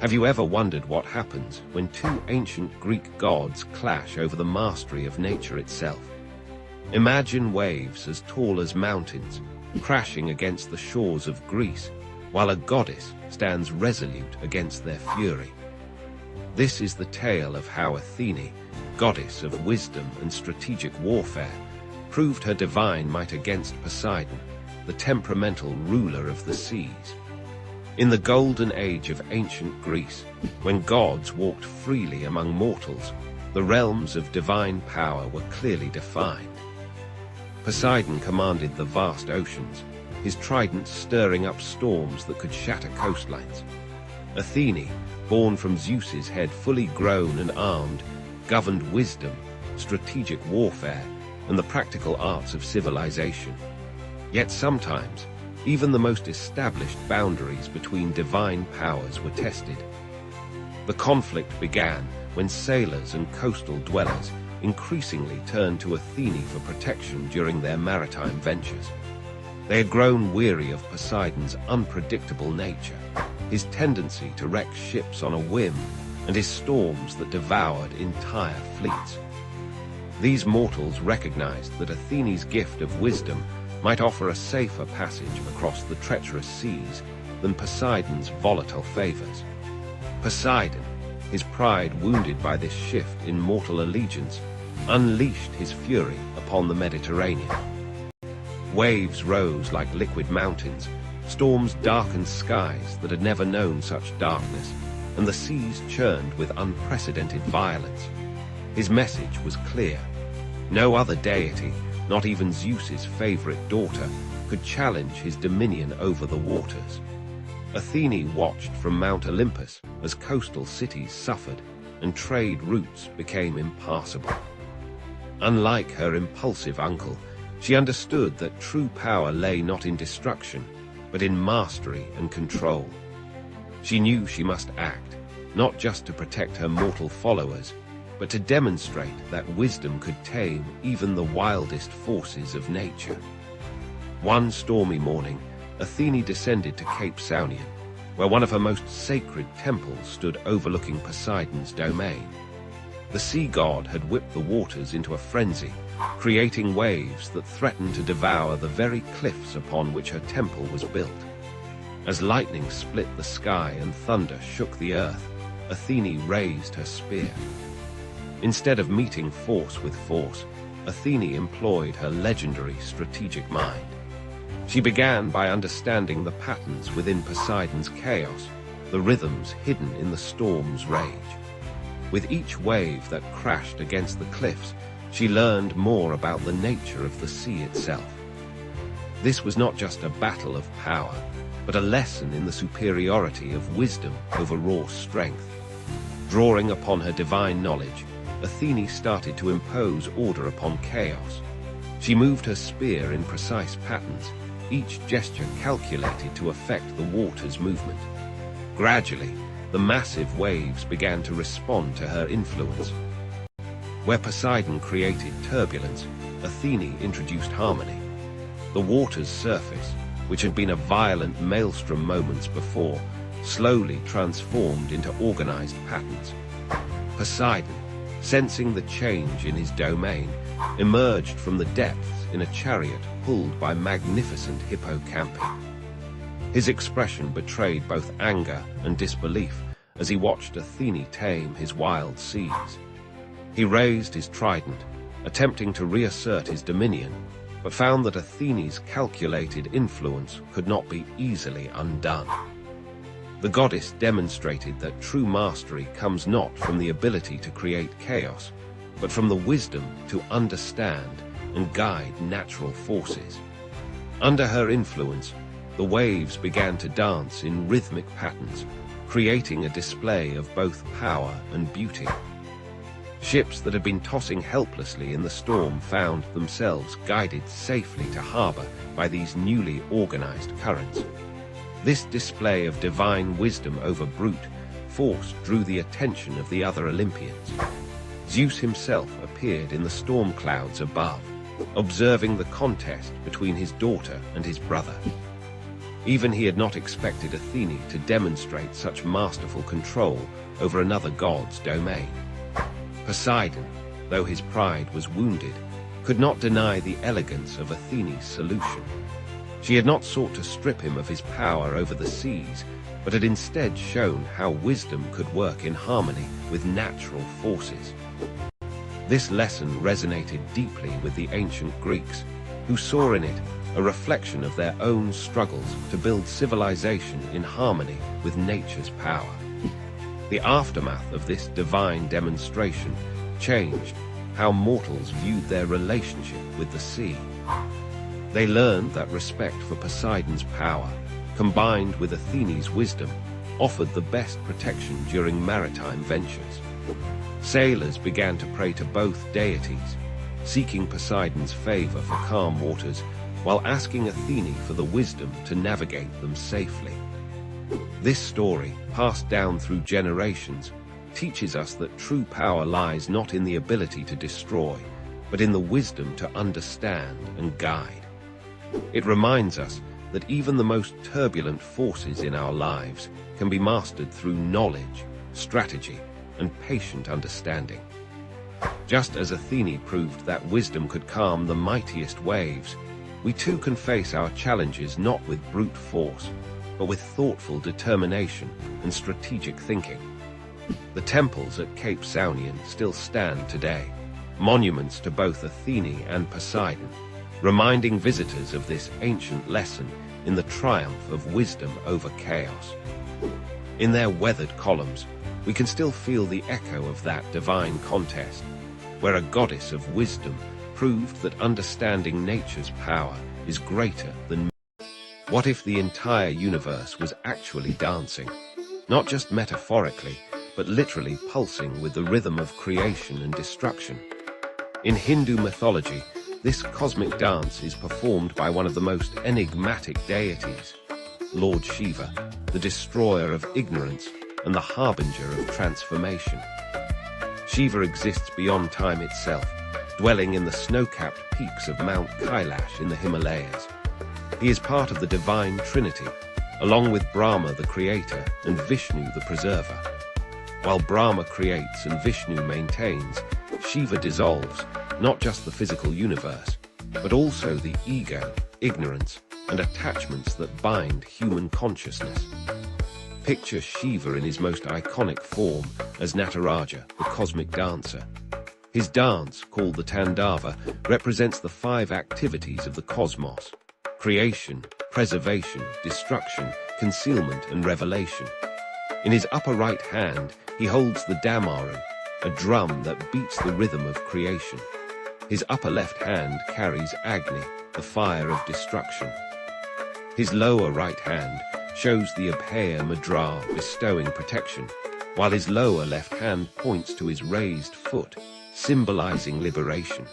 Have you ever wondered what happens when two ancient Greek gods clash over the mastery of nature itself? Imagine waves as tall as mountains crashing against the shores of Greece, while a goddess stands resolute against their fury. This is the tale of how Athene, goddess of wisdom and strategic warfare, proved her divine might against Poseidon, the temperamental ruler of the seas. In the golden age of ancient Greece, when gods walked freely among mortals, the realms of divine power were clearly defined. Poseidon commanded the vast oceans, his trident stirring up storms that could shatter coastlines. Athene, born from Zeus's head, fully grown and armed, governed wisdom, strategic warfare, and the practical arts of civilization. Yet sometimes, even the most established boundaries between divine powers were tested. The conflict began when sailors and coastal dwellers increasingly turned to Athene for protection during their maritime ventures. They had grown weary of Poseidon's unpredictable nature, his tendency to wreck ships on a whim, and his storms that devoured entire fleets. These mortals recognized that Athene's gift of wisdom might offer a safer passage across the treacherous seas than Poseidon's volatile favors. Poseidon, his pride wounded by this shift in mortal allegiance, unleashed his fury upon the Mediterranean. Waves rose like liquid mountains, storms darkened skies that had never known such darkness, and the seas churned with unprecedented violence. His message was clear. No other deity, not even Zeus's favorite daughter, could challenge his dominion over the waters. Athene watched from Mount Olympus as coastal cities suffered and trade routes became impassable. Unlike her impulsive uncle, she understood that true power lay not in destruction, but in mastery and control. She knew she must act, not just to protect her mortal followers, but to demonstrate that wisdom could tame even the wildest forces of nature. One stormy morning, Athene descended to Cape Saunion, where one of her most sacred temples stood overlooking Poseidon's domain. The sea god had whipped the waters into a frenzy, creating waves that threatened to devour the very cliffs upon which her temple was built. As lightning split the sky and thunder shook the earth, Athene raised her spear. Instead of meeting force with force, Athene employed her legendary strategic mind. She began by understanding the patterns within Poseidon's chaos, the rhythms hidden in the storm's rage. With each wave that crashed against the cliffs, she learned more about the nature of the sea itself. This was not just a battle of power, but a lesson in the superiority of wisdom over raw strength. Drawing upon her divine knowledge, Athene started to impose order upon chaos. She moved her spear in precise patterns, each gesture calculated to affect the water's movement. Gradually, the massive waves began to respond to her influence. Where Poseidon created turbulence, Athene introduced harmony. The water's surface, which had been a violent maelstrom moments before, slowly transformed into organized patterns. Poseidon, sensing the change in his domain, emerged from the depths in a chariot pulled by magnificent hippocampi. His expression betrayed both anger and disbelief as he watched Athene tame his wild seas. He raised his trident, attempting to reassert his dominion, but found that Athene's calculated influence could not be easily undone. The goddess demonstrated that true mastery comes not from the ability to create chaos, but from the wisdom to understand and guide natural forces. Under her influence, the waves began to dance in rhythmic patterns, creating a display of both power and beauty. Ships that had been tossing helplessly in the storm found themselves guided safely to harbor by these newly organized currents. This display of divine wisdom over brute force drew the attention of the other Olympians. Zeus himself appeared in the storm clouds above, observing the contest between his daughter and his brother. Even he had not expected Athene to demonstrate such masterful control over another god's domain. Poseidon, though his pride was wounded, could not deny the elegance of Athene's solution. She had not sought to strip him of his power over the seas, but had instead shown how wisdom could work in harmony with natural forces. This lesson resonated deeply with the ancient Greeks, who saw in it a reflection of their own struggles to build civilization in harmony with nature's power. The aftermath of this divine demonstration changed how mortals viewed their relationship with the sea. They learned that respect for Poseidon's power, combined with Athene's wisdom, offered the best protection during maritime ventures. Sailors began to pray to both deities, seeking Poseidon's favor for calm waters, while asking Athene for the wisdom to navigate them safely. This story, passed down through generations, teaches us that true power lies not in the ability to destroy, but in the wisdom to understand and guide. It reminds us that even the most turbulent forces in our lives can be mastered through knowledge, strategy, and patient understanding. Just as Athene proved that wisdom could calm the mightiest waves, we too can face our challenges not with brute force, but with thoughtful determination and strategic thinking. The temples at Cape Saunian still stand today, monuments to both Athene and Poseidon, reminding visitors of this ancient lesson in the triumph of wisdom over chaos. In their weathered columns, we can still feel the echo of that divine contest, where a goddess of wisdom proved that understanding nature's power is greater than. What if the entire universe was actually dancing, not just metaphorically, but literally pulsing with the rhythm of creation and destruction? In Hindu mythology, this cosmic dance is performed by one of the most enigmatic deities, Lord Shiva, the destroyer of ignorance and the harbinger of transformation. Shiva exists beyond time itself, dwelling in the snow-capped peaks of Mount Kailash in the Himalayas. He is part of the divine trinity, along with Brahma the creator and Vishnu the preserver. While Brahma creates and Vishnu maintains, Shiva dissolves not just the physical universe, but also the ego, ignorance, and attachments that bind human consciousness. Picture Shiva in his most iconic form as Nataraja, the cosmic dancer. His dance, called the Tandava, represents the 5 activities of the cosmos: creation, preservation, destruction, concealment, and revelation. In his upper right hand, he holds the Damaru, a drum that beats the rhythm of creation. His upper left hand carries Agni, the fire of destruction. His lower right hand shows the Abhaya Mudra, bestowing protection, while his lower left hand points to his raised foot, symbolizing liberation.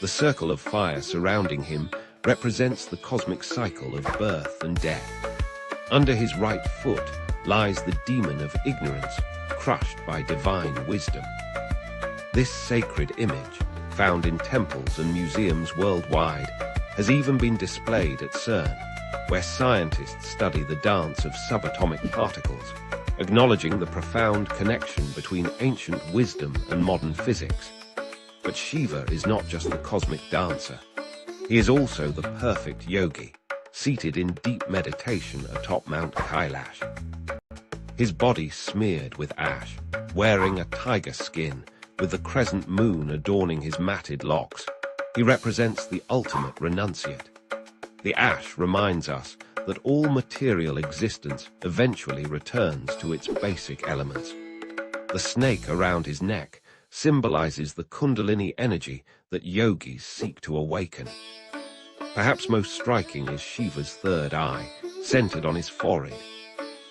The circle of fire surrounding him represents the cosmic cycle of birth and death. Under his right foot lies the demon of ignorance, crushed by divine wisdom. This sacred image, found in temples and museums worldwide, has even been displayed at CERN, where scientists study the dance of subatomic particles, acknowledging the profound connection between ancient wisdom and modern physics. But Shiva is not just the cosmic dancer. He is also the perfect yogi, seated in deep meditation atop Mount Kailash. His body smeared with ash, wearing a tiger skin, with the crescent moon adorning his matted locks. He represents the ultimate renunciate. The ash reminds us that all material existence eventually returns to its basic elements. The snake around his neck symbolizes the Kundalini energy that yogis seek to awaken. Perhaps most striking is Shiva's third eye, centered on his forehead.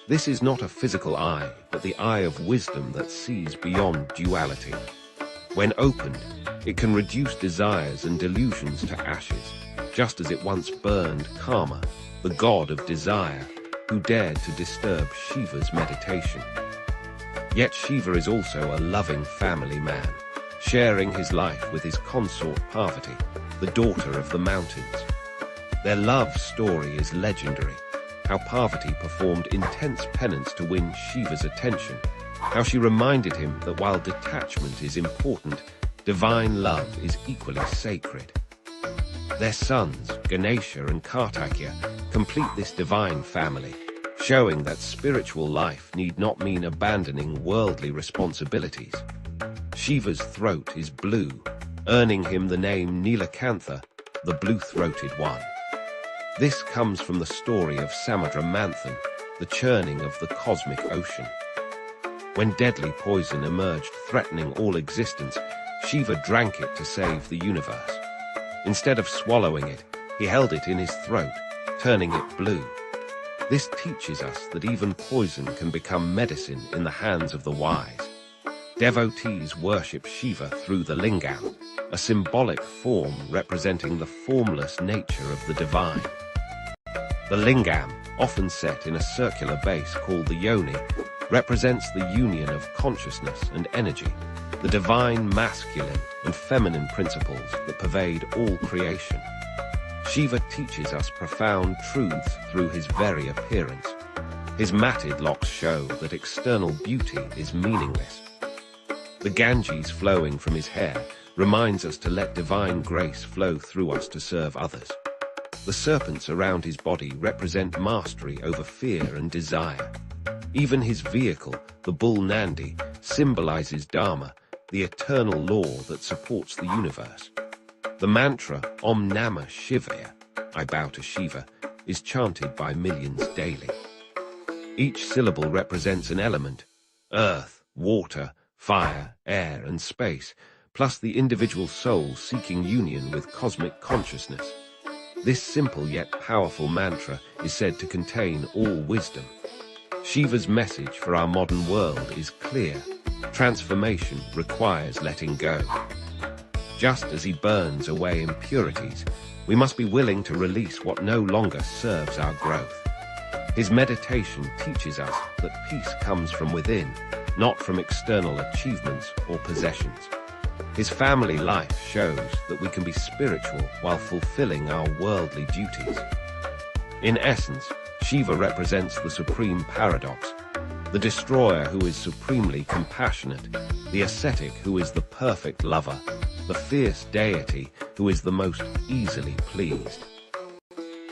This is not a physical eye, but the eye of wisdom that sees beyond duality. When opened, it can reduce desires and delusions to ashes, just as it once burned Kama, the god of desire, who dared to disturb Shiva's meditation. Yet Shiva is also a loving family man, sharing his life with his consort Parvati, the daughter of the mountains. Their love story is legendary, how Parvati performed intense penance to win Shiva's attention, how she reminded him that while detachment is important, divine love is equally sacred. Their sons, Ganesha and Kartikya, complete this divine family, showing that spiritual life need not mean abandoning worldly responsibilities. Shiva's throat is blue, earning him the name Nilakantha, the blue-throated one. This comes from the story of Samudra Manthan, the churning of the cosmic ocean. When deadly poison emerged threatening all existence, Shiva drank it to save the universe. Instead of swallowing it, he held it in his throat, turning it blue. This teaches us that even poison can become medicine in the hands of the wise. Devotees worship Shiva through the lingam, a symbolic form representing the formless nature of the divine. The lingam, often set in a circular base called the yoni, represents the union of consciousness and energy, the divine masculine and feminine principles that pervade all creation. Shiva teaches us profound truths through his very appearance. His matted locks show that external beauty is meaningless. The Ganges flowing from his hair reminds us to let divine grace flow through us to serve others. The serpents around his body represent mastery over fear and desire. Even his vehicle, the bull Nandi, symbolizes Dharma, the eternal law that supports the universe. The mantra Om Namah Shivaya, I bow to Shiva, is chanted by millions daily. Each syllable represents an element: earth, water, fire, air, and space, plus the individual soul seeking union with cosmic consciousness. This simple yet powerful mantra is said to contain all wisdom. Shiva's message for our modern world is clear: transformation requires letting go. Just as he burns away impurities, we must be willing to release what no longer serves our growth. His meditation teaches us that peace comes from within, not from external achievements or possessions. His family life shows that we can be spiritual while fulfilling our worldly duties. In essence, Shiva represents the supreme paradox: the destroyer who is supremely compassionate, the ascetic who is the perfect lover, the fierce deity who is the most easily pleased.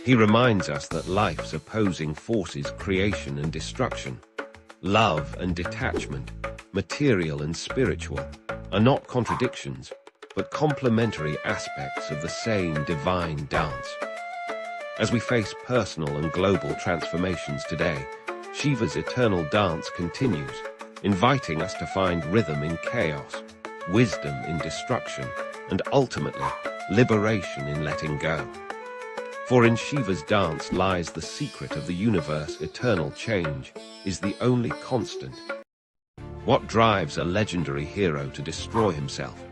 He reminds us that life's opposing forces, creation and destruction, love and detachment, material and spiritual, are not contradictions, but complementary aspects of the same divine dance. As we face personal and global transformations today, Shiva's eternal dance continues, inviting us to find rhythm in chaos, wisdom in destruction, and ultimately, liberation in letting go. For in Shiva's dance lies the secret of the universe. Eternal change is the only constant. What drives a legendary hero to destroy himself?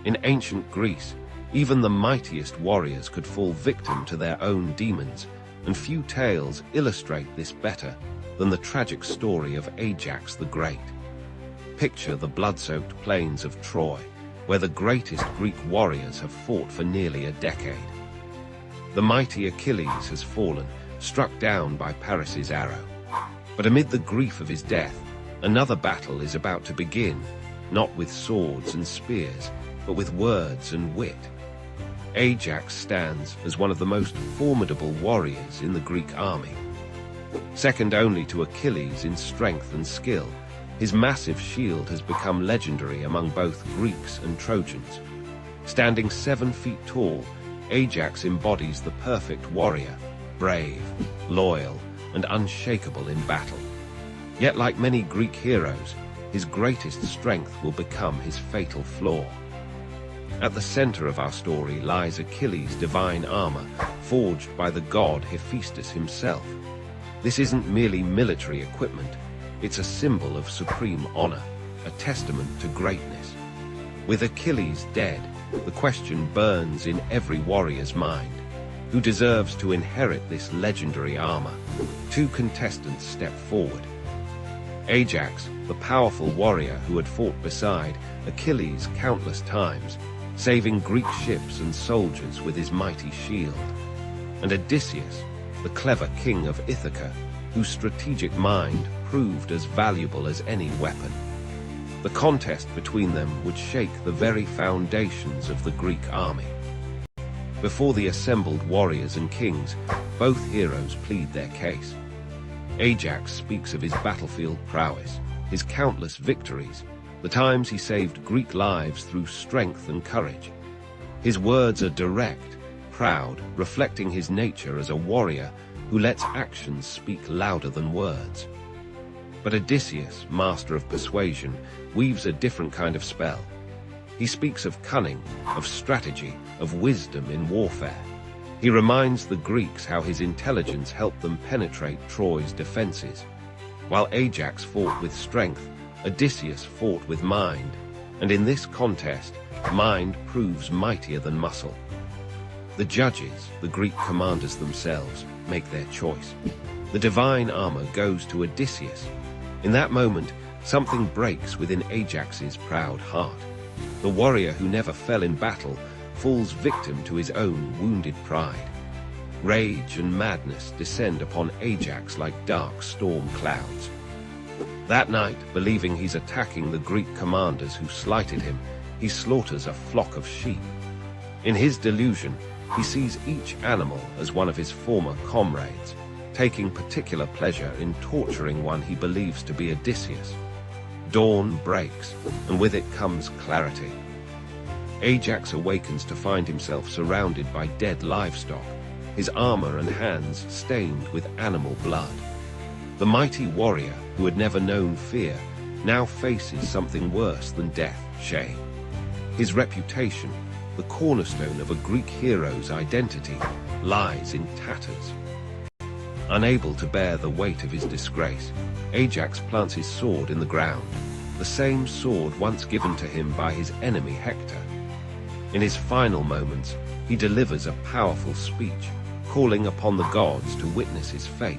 In ancient Greece, even the mightiest warriors could fall victim to their own demons, and few tales illustrate this better than the tragic story of Ajax the Great. Picture the blood-soaked plains of Troy, where the greatest Greek warriors have fought for nearly a decade. The mighty Achilles has fallen, struck down by Paris's arrow. But amid the grief of his death, another battle is about to begin, not with swords and spears, but with words and wit. Ajax stands as one of the most formidable warriors in the Greek army. Second only to Achilles in strength and skill, his massive shield has become legendary among both Greeks and Trojans. Standing 7 feet tall, Ajax embodies the perfect warrior, brave, loyal, and unshakable in battle. Yet like many Greek heroes, his greatest strength will become his fatal flaw. At the center of our story lies Achilles' divine armor, forged by the god Hephaestus himself. This isn't merely military equipment, it's a symbol of supreme honor, a testament to greatness. With Achilles dead, the question burns in every warrior's mind: who deserves to inherit this legendary armor? 2 contestants step forward. Ajax, the powerful warrior who had fought beside Achilles countless times, saving Greek ships and soldiers with his mighty shield. And Odysseus, the clever king of Ithaca, whose strategic mind proved as valuable as any weapon. The contest between them would shake the very foundations of the Greek army. Before the assembled warriors and kings, both heroes plead their case. Ajax speaks of his battlefield prowess, his countless victories, the times he saved Greek lives through strength and courage. His words are direct, proud, reflecting his nature as a warrior who lets actions speak louder than words. But Odysseus, master of persuasion, weaves a different kind of spell. He speaks of cunning, of strategy, of wisdom in warfare. He reminds the Greeks how his intelligence helped them penetrate Troy's defenses. While Ajax fought with strength, Odysseus fought with mind, and in this contest, mind proves mightier than muscle. The judges, the Greek commanders themselves, make their choice. The divine armor goes to Odysseus. In that moment, something breaks within Ajax's proud heart. The warrior who never fell in battle falls victim to his own wounded pride. Rage and madness descend upon Ajax like dark storm clouds. That night, believing he's attacking the Greek commanders who slighted him, he slaughters a flock of sheep. In his delusion, he sees each animal as one of his former comrades, taking particular pleasure in torturing one he believes to be Odysseus. Dawn breaks, and with it comes clarity. Ajax awakens to find himself surrounded by dead livestock, his armor and hands stained with animal blood. The mighty warrior, who had never known fear, now faces something worse than death, shame. His reputation, the cornerstone of a Greek hero's identity, lies in tatters. Unable to bear the weight of his disgrace, Ajax plants his sword in the ground, the same sword once given to him by his enemy Hector. In his final moments, he delivers a powerful speech, calling upon the gods to witness his fate.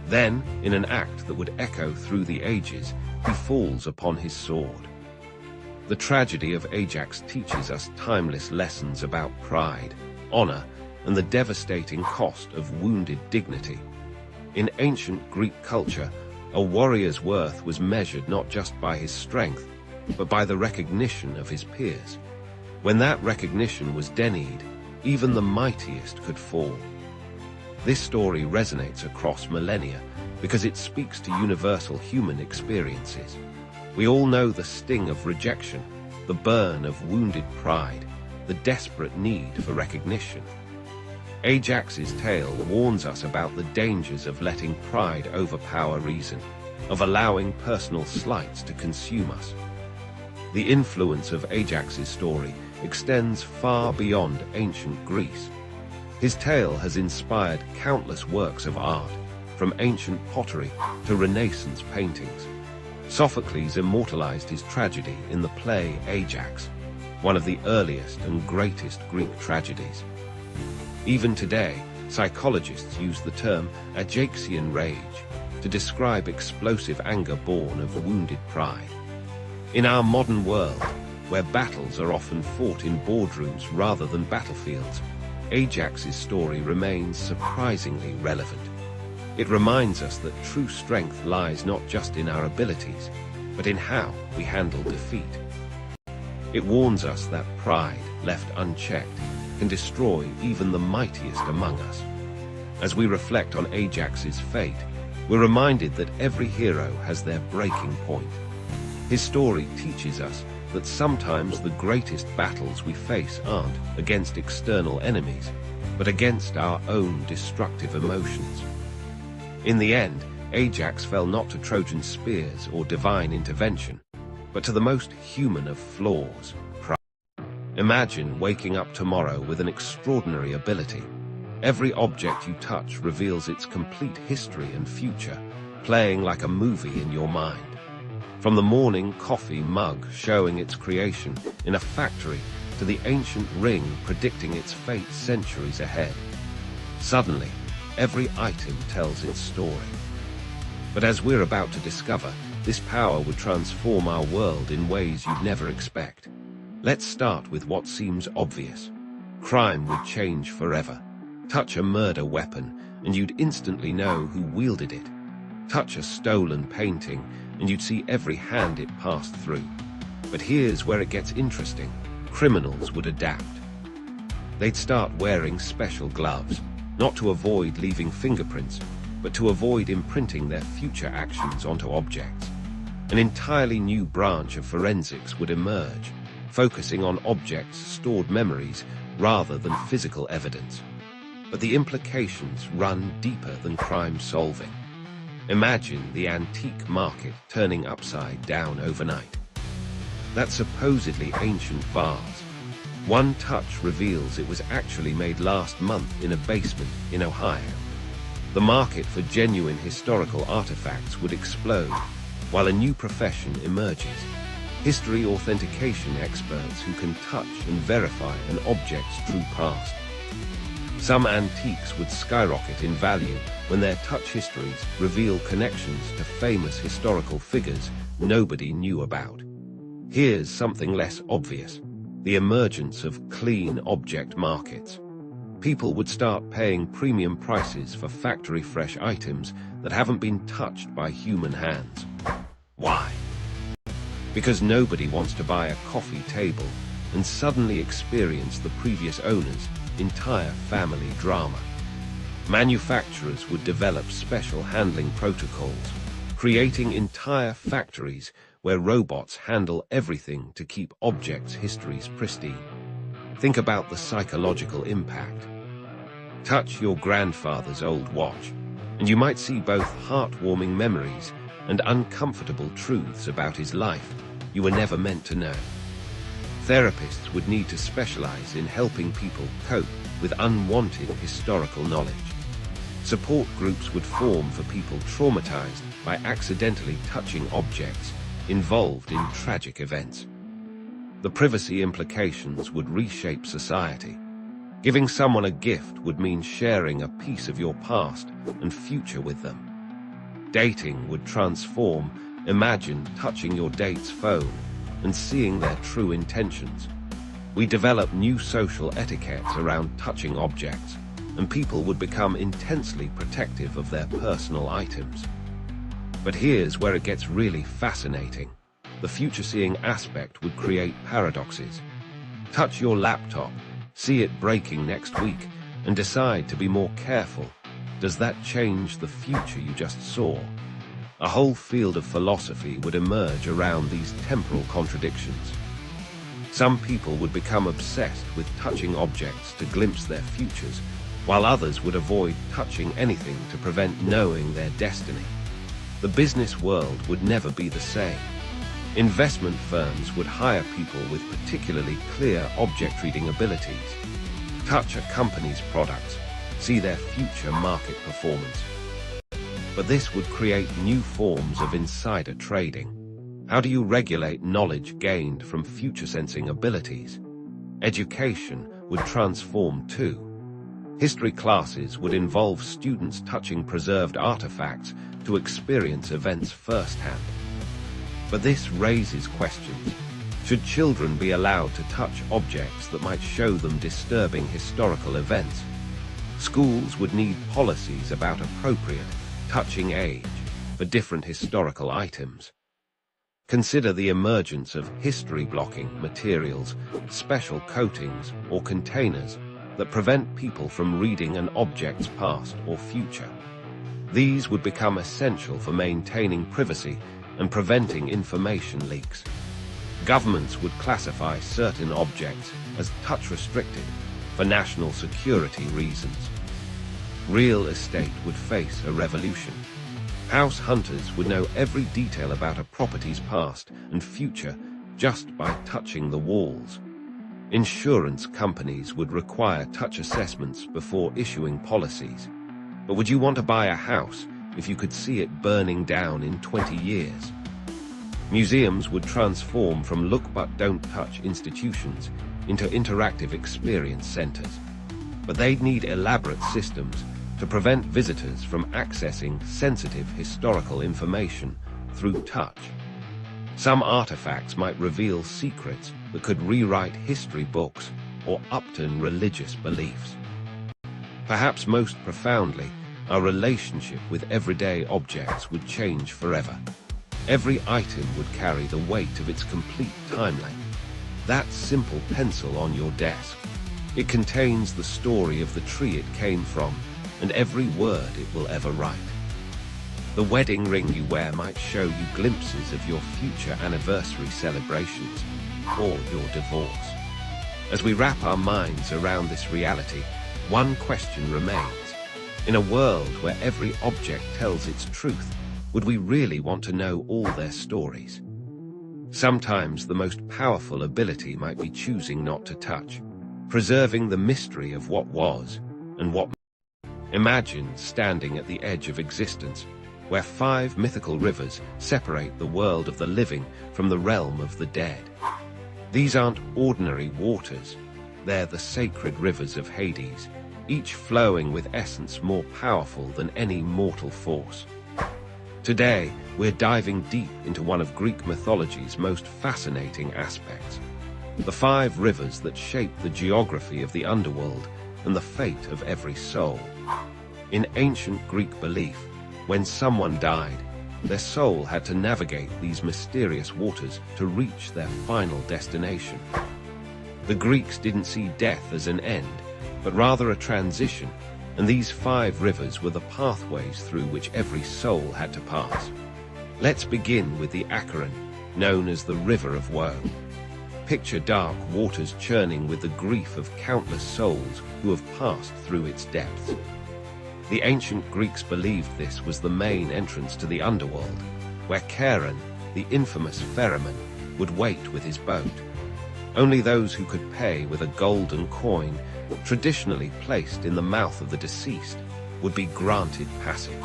Then, in an act that would echo through the ages, he falls upon his sword. The tragedy of Ajax teaches us timeless lessons about pride, honor, and the devastating cost of wounded dignity. In ancient Greek culture, a warrior's worth was measured not just by his strength, but by the recognition of his peers. When that recognition was denied, even the mightiest could fall. This story resonates across millennia because it speaks to universal human experiences. We all know the sting of rejection, the burn of wounded pride, the desperate need for recognition. Ajax's tale warns us about the dangers of letting pride overpower reason, of allowing personal slights to consume us. The influence of Ajax's story extends far beyond ancient Greece. His tale has inspired countless works of art, from ancient pottery to Renaissance paintings. Sophocles immortalized his tragedy in the play Ajax, one of the earliest and greatest Greek tragedies. Even today, psychologists use the term Ajaxian rage to describe explosive anger born of wounded pride. In our modern world, where battles are often fought in boardrooms rather than battlefields, Ajax's story remains surprisingly relevant. It reminds us that true strength lies not just in our abilities, but in how we handle defeat. It warns us that pride, left unchecked, can destroy even the mightiest among us. As we reflect on Ajax's fate, we're reminded that every hero has their breaking point. His story teaches us that sometimes the greatest battles we face aren't against external enemies, but against our own destructive emotions. In the end, Ajax fell not to Trojan spears or divine intervention, but to the most human of flaws, pride. Imagine waking up tomorrow with an extraordinary ability. Every object you touch reveals its complete history and future, playing like a movie in your mind. From the morning coffee mug showing its creation in a factory to the ancient ring predicting its fate centuries ahead. Suddenly, every item tells its story. But as we're about to discover, this power would transform our world in ways you'd never expect. Let's start with what seems obvious. Crime would change forever. Touch a murder weapon, and you'd instantly know who wielded it. Touch a stolen painting, and you'd see every hand it passed through. But here's where it gets interesting. Criminals would adapt. They'd start wearing special gloves, not to avoid leaving fingerprints, but to avoid imprinting their future actions onto objects. An entirely new branch of forensics would emerge, focusing on objects' stored memories rather than physical evidence. But the implications run deeper than crime solving. Imagine the antique market turning upside down overnight. That supposedly ancient vase, one touch reveals it was actually made last month in a basement in Ohio. The market for genuine historical artifacts would explode, while a new profession emerges: history authentication experts who can touch and verify an object's true past. Some antiques would skyrocket in value when their touch histories reveal connections to famous historical figures nobody knew about. Here's something less obvious: the emergence of clean object markets. People would start paying premium prices for factory-fresh items that haven't been touched by human hands. Why? Because nobody wants to buy a coffee table and suddenly experience the previous owner's entire family drama. Manufacturers would develop special handling protocols, creating entire factories where robots handle everything to keep objects' histories pristine. Think about the psychological impact. Touch your grandfather's old watch, and you might see both heartwarming memories and uncomfortable truths about his life you were never meant to know. Therapists would need to specialize in helping people cope with unwanted historical knowledge. Support groups would form for people traumatized by accidentally touching objects involved in tragic events. The privacy implications would reshape society. Giving someone a gift would mean sharing a piece of your past and future with them. Dating would transform. Imagine touching your date's phone and seeing their true intentions. We develop new social etiquettes around touching objects, and people would become intensely protective of their personal items. But here's where it gets really fascinating. The future-seeing aspect would create paradoxes. Touch your laptop, see it breaking next week, and decide to be more careful. Does that change the future you just saw? A whole field of philosophy would emerge around these temporal contradictions. Some people would become obsessed with touching objects to glimpse their futures, while others would avoid touching anything to prevent knowing their destiny. The business world would never be the same. Investment firms would hire people with particularly clear object-reading abilities. Touch a company's products, see their future market performance. But this would create new forms of insider trading. How do you regulate knowledge gained from future-sensing abilities? Education would transform too. History classes would involve students touching preserved artifacts to experience events firsthand. But this raises questions. Should children be allowed to touch objects that might show them disturbing historical events? Schools would need policies about appropriate touching age for different historical items. Consider the emergence of history-blocking materials, special coatings, or containers that prevent people from reading an object's past or future. These would become essential for maintaining privacy and preventing information leaks. Governments would classify certain objects as touch-restricted for national security reasons. Real estate would face a revolution. House hunters would know every detail about a property's past and future just by touching the walls. Insurance companies would require touch assessments before issuing policies. But would you want to buy a house if you could see it burning down in 20 years? Museums would transform from look-but-don't-touch institutions into interactive experience centers. But they'd need elaborate systems to prevent visitors from accessing sensitive historical information through touch. Some artifacts might reveal secrets that could rewrite history books or upturn religious beliefs. Perhaps most profoundly, our relationship with everyday objects would change forever. Every item would carry the weight of its complete time length. That simple pencil on your desk. It contains the story of the tree it came from and every word it will ever write. The wedding ring you wear might show you glimpses of your future anniversary celebrations or your divorce. As we wrap our minds around this reality, one question remains. In a world where every object tells its truth, would we really want to know all their stories? Sometimes the most powerful ability might be choosing not to touch, preserving the mystery of what was and what. Imagine standing at the edge of existence, where 5 mythical rivers separate the world of the living from the realm of the dead. These aren't ordinary waters. They're the sacred rivers of Hades, each flowing with essence more powerful than any mortal force. Today, we're diving deep into one of Greek mythology's most fascinating aspects, the 5 rivers that shape the geography of the underworld and the fate of every soul. In ancient Greek belief, when someone died, their soul had to navigate these mysterious waters to reach their final destination. The Greeks didn't see death as an end, but rather a transition, and these 5 rivers were the pathways through which every soul had to pass. Let's begin with the Achilles, known as the River of Woe. Picture dark waters churning with the grief of countless souls who have passed through its depths. The ancient Greeks believed this was the main entrance to the underworld, where Charon, the infamous ferryman, would wait with his boat. Only those who could pay with a golden coin, traditionally placed in the mouth of the deceased, would be granted passage.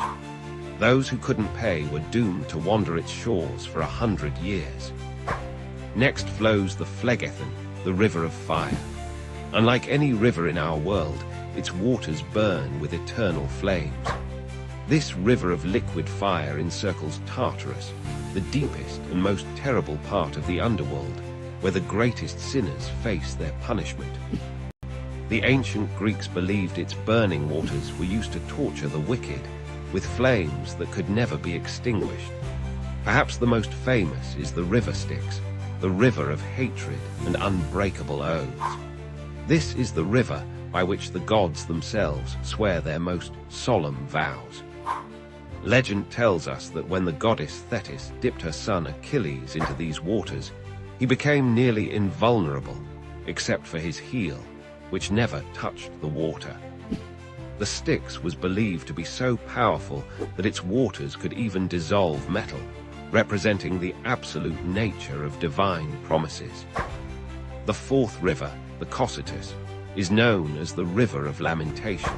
Those who couldn't pay were doomed to wander its shores for 100 years. Next flows the Phlegethon, the River of Fire. Unlike any river in our world, its waters burn with eternal flames. This river of liquid fire encircles Tartarus, the deepest and most terrible part of the underworld, where the greatest sinners face their punishment. The ancient Greeks believed its burning waters were used to torture the wicked, with flames that could never be extinguished. Perhaps the most famous is the river Styx, the river of hatred and unbreakable oaths. This is the river by which the gods themselves swear their most solemn vows. Legend tells us that when the goddess Thetis dipped her son Achilles into these waters, he became nearly invulnerable, except for his heel, which never touched the water. The Styx was believed to be so powerful that its waters could even dissolve metal, representing the absolute nature of divine promises. The 4th river, the Cocytus, is known as the River of Lamentation.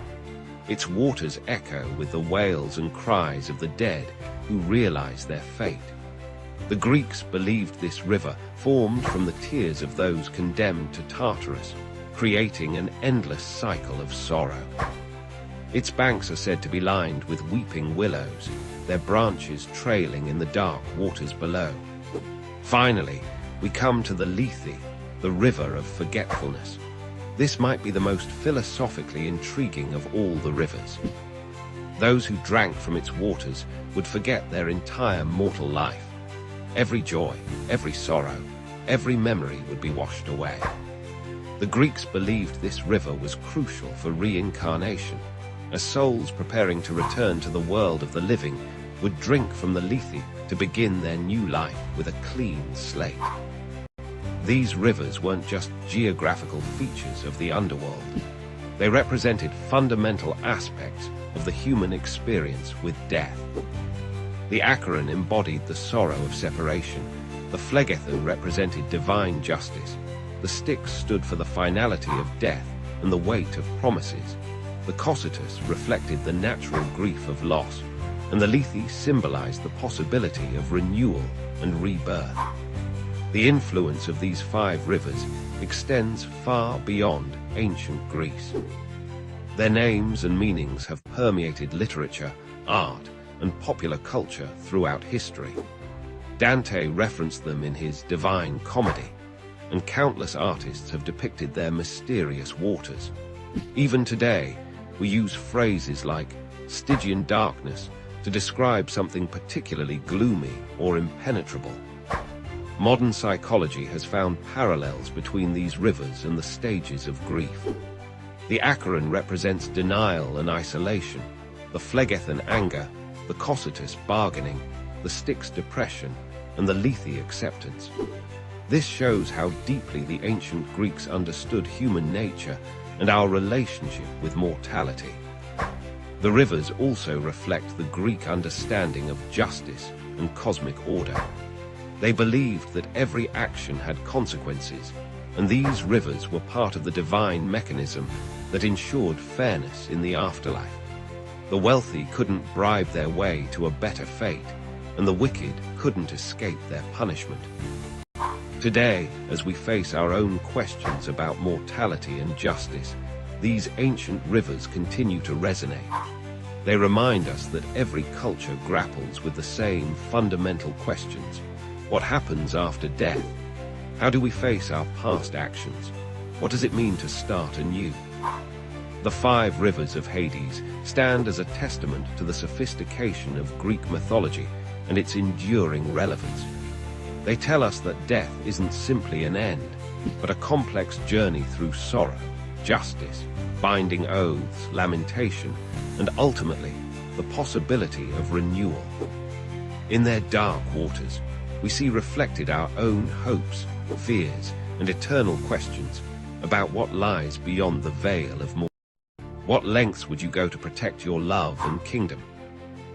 Its waters echo with the wails and cries of the dead who realize their fate. The Greeks believed this river formed from the tears of those condemned to Tartarus, creating an endless cycle of sorrow. Its banks are said to be lined with weeping willows, their branches trailing in the dark waters below. Finally, we come to the Lethe, the River of Forgetfulness. This might be the most philosophically intriguing of all the rivers. Those who drank from its waters would forget their entire mortal life. Every joy, every sorrow, every memory would be washed away. The Greeks believed this river was crucial for reincarnation, as souls preparing to return to the world of the living would drink from the Lethe to begin their new life with a clean slate. These rivers weren't just geographical features of the underworld. They represented fundamental aspects of the human experience with death. The Achilles embodied the sorrow of separation. The Phlegethon represented divine justice. The Styx stood for the finality of death and the weight of promises. The Cocytus reflected the natural grief of loss, and the Lethe symbolized the possibility of renewal and rebirth. The influence of these 5 rivers extends far beyond ancient Greece. Their names and meanings have permeated literature, art, and popular culture throughout history. Dante referenced them in his Divine Comedy, and countless artists have depicted their mysterious waters. Even today, we use phrases like Stygian darkness to describe something particularly gloomy or impenetrable. Modern psychology has found parallels between these rivers and the stages of grief. The Acheron represents denial and isolation, the Phlegethon anger, the Cocytus bargaining, the Styx depression, and the Lethe acceptance. This shows how deeply the ancient Greeks understood human nature and our relationship with mortality. The rivers also reflect the Greek understanding of justice and cosmic order. They believed that every action had consequences, and these rivers were part of the divine mechanism that ensured fairness in the afterlife. The wealthy couldn't bribe their way to a better fate, and the wicked couldn't escape their punishment. Today, as we face our own questions about mortality and justice, these ancient rivers continue to resonate. They remind us that every culture grapples with the same fundamental questions. What happens after death? How do we face our past actions? What does it mean to start anew? The 5 rivers of Hades stand as a testament to the sophistication of Greek mythology and its enduring relevance. They tell us that death isn't simply an end, but a complex journey through sorrow, justice, binding oaths, lamentation, and ultimately, the possibility of renewal. In their dark waters, we see reflected our own hopes, fears, and eternal questions about what lies beyond the veil of mortality. What lengths would you go to protect your love and kingdom?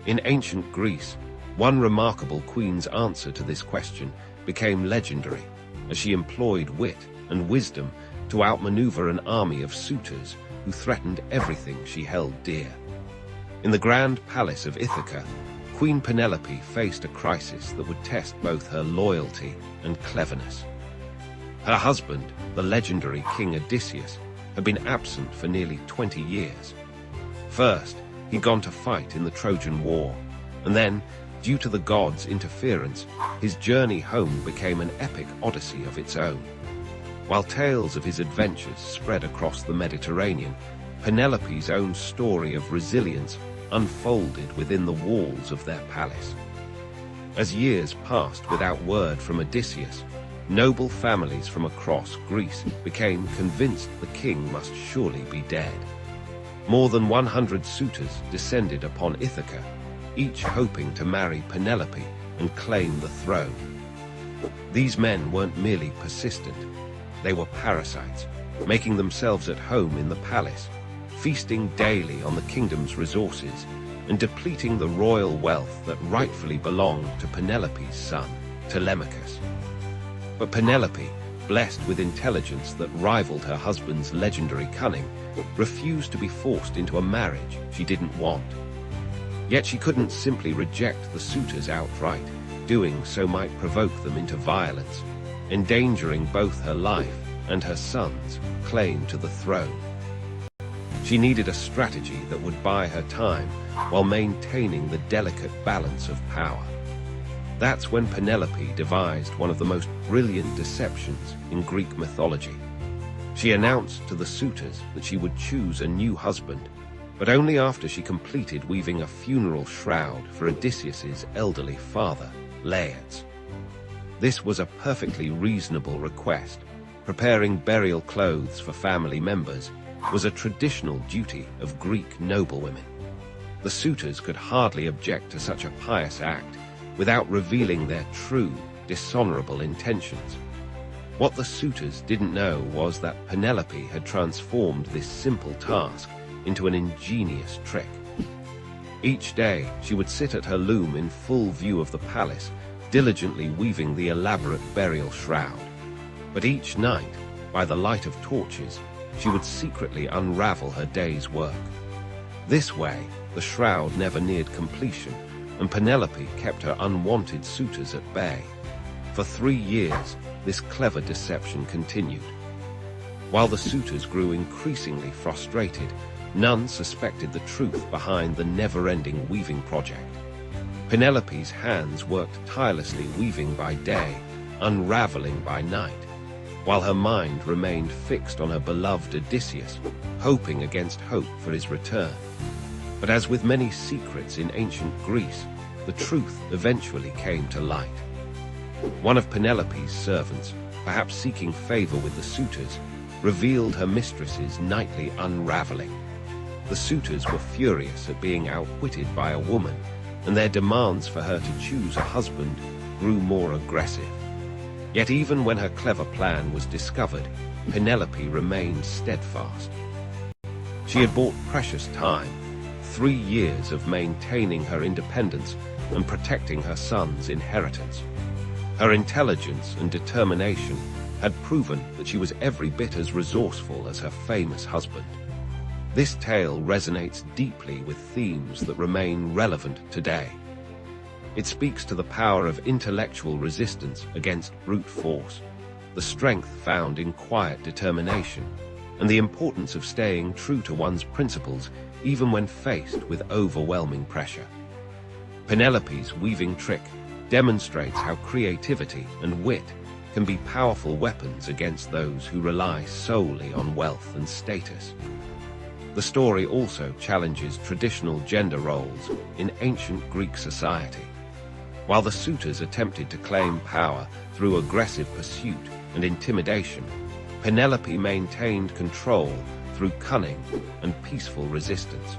In ancient Greece, one remarkable queen's answer to this question became legendary, as she employed wit and wisdom to outmaneuver an army of suitors who threatened everything she held dear. In the grand palace of Ithaca, Queen Penelope faced a crisis that would test both her loyalty and cleverness. Her husband, the legendary King Odysseus, had been absent for nearly 20 years. First, he'd gone to fight in the Trojan War, and then, due to the gods' interference, his journey home became an epic odyssey of its own. While tales of his adventures spread across the Mediterranean, Penelope's own story of resilience unfolded within the walls of their palace. As years passed without word from Odysseus, noble families from across Greece became convinced the king must surely be dead. More than 100 suitors descended upon Ithaca, each hoping to marry Penelope and claim the throne. These men weren't merely persistent. They were parasites, making themselves at home in the palace, feasting daily on the kingdom's resources, and depleting the royal wealth that rightfully belonged to Penelope's son, Telemachus. But Penelope, blessed with intelligence that rivaled her husband's legendary cunning, refused to be forced into a marriage she didn't want. Yet she couldn't simply reject the suitors outright. Doing so might provoke them into violence, endangering both her life and her son's claim to the throne. She needed a strategy that would buy her time while maintaining the delicate balance of power. That's when Penelope devised one of the most brilliant deceptions in Greek mythology. She announced to the suitors that she would choose a new husband, but only after she completed weaving a funeral shroud for Odysseus's elderly father, Laertes. This was a perfectly reasonable request. Preparing burial clothes for family members was a traditional duty of Greek noblewomen. The suitors could hardly object to such a pious act without revealing their true, dishonorable intentions. What the suitors didn't know was that Penelope had transformed this simple task into an ingenious trick. Each day, she would sit at her loom in full view of the palace, diligently weaving the elaborate burial shroud. But each night, by the light of torches, she would secretly unravel her day's work. This way, the shroud never neared completion, and Penelope kept her unwanted suitors at bay. For 3 years, this clever deception continued. While the suitors grew increasingly frustrated, none suspected the truth behind the never-ending weaving project. Penelope's hands worked tirelessly, weaving by day, unraveling by night, while her mind remained fixed on her beloved Odysseus, hoping against hope for his return. But as with many secrets in ancient Greece, the truth eventually came to light. One of Penelope's servants, perhaps seeking favor with the suitors, revealed her mistress's nightly unraveling. The suitors were furious at being outwitted by a woman, and their demands for her to choose a husband grew more aggressive. Yet even when her clever plan was discovered, Penelope remained steadfast. She had bought precious time, 3 years of maintaining her independence and protecting her son's inheritance. Her intelligence and determination had proven that she was every bit as resourceful as her famous husband. This tale resonates deeply with themes that remain relevant today. It speaks to the power of intellectual resistance against brute force, the strength found in quiet determination, and the importance of staying true to one's principles even when faced with overwhelming pressure. Penelope's weaving trick demonstrates how creativity and wit can be powerful weapons against those who rely solely on wealth and status. The story also challenges traditional gender roles in ancient Greek society. While the suitors attempted to claim power through aggressive pursuit and intimidation, Penelope maintained control through cunning and peaceful resistance.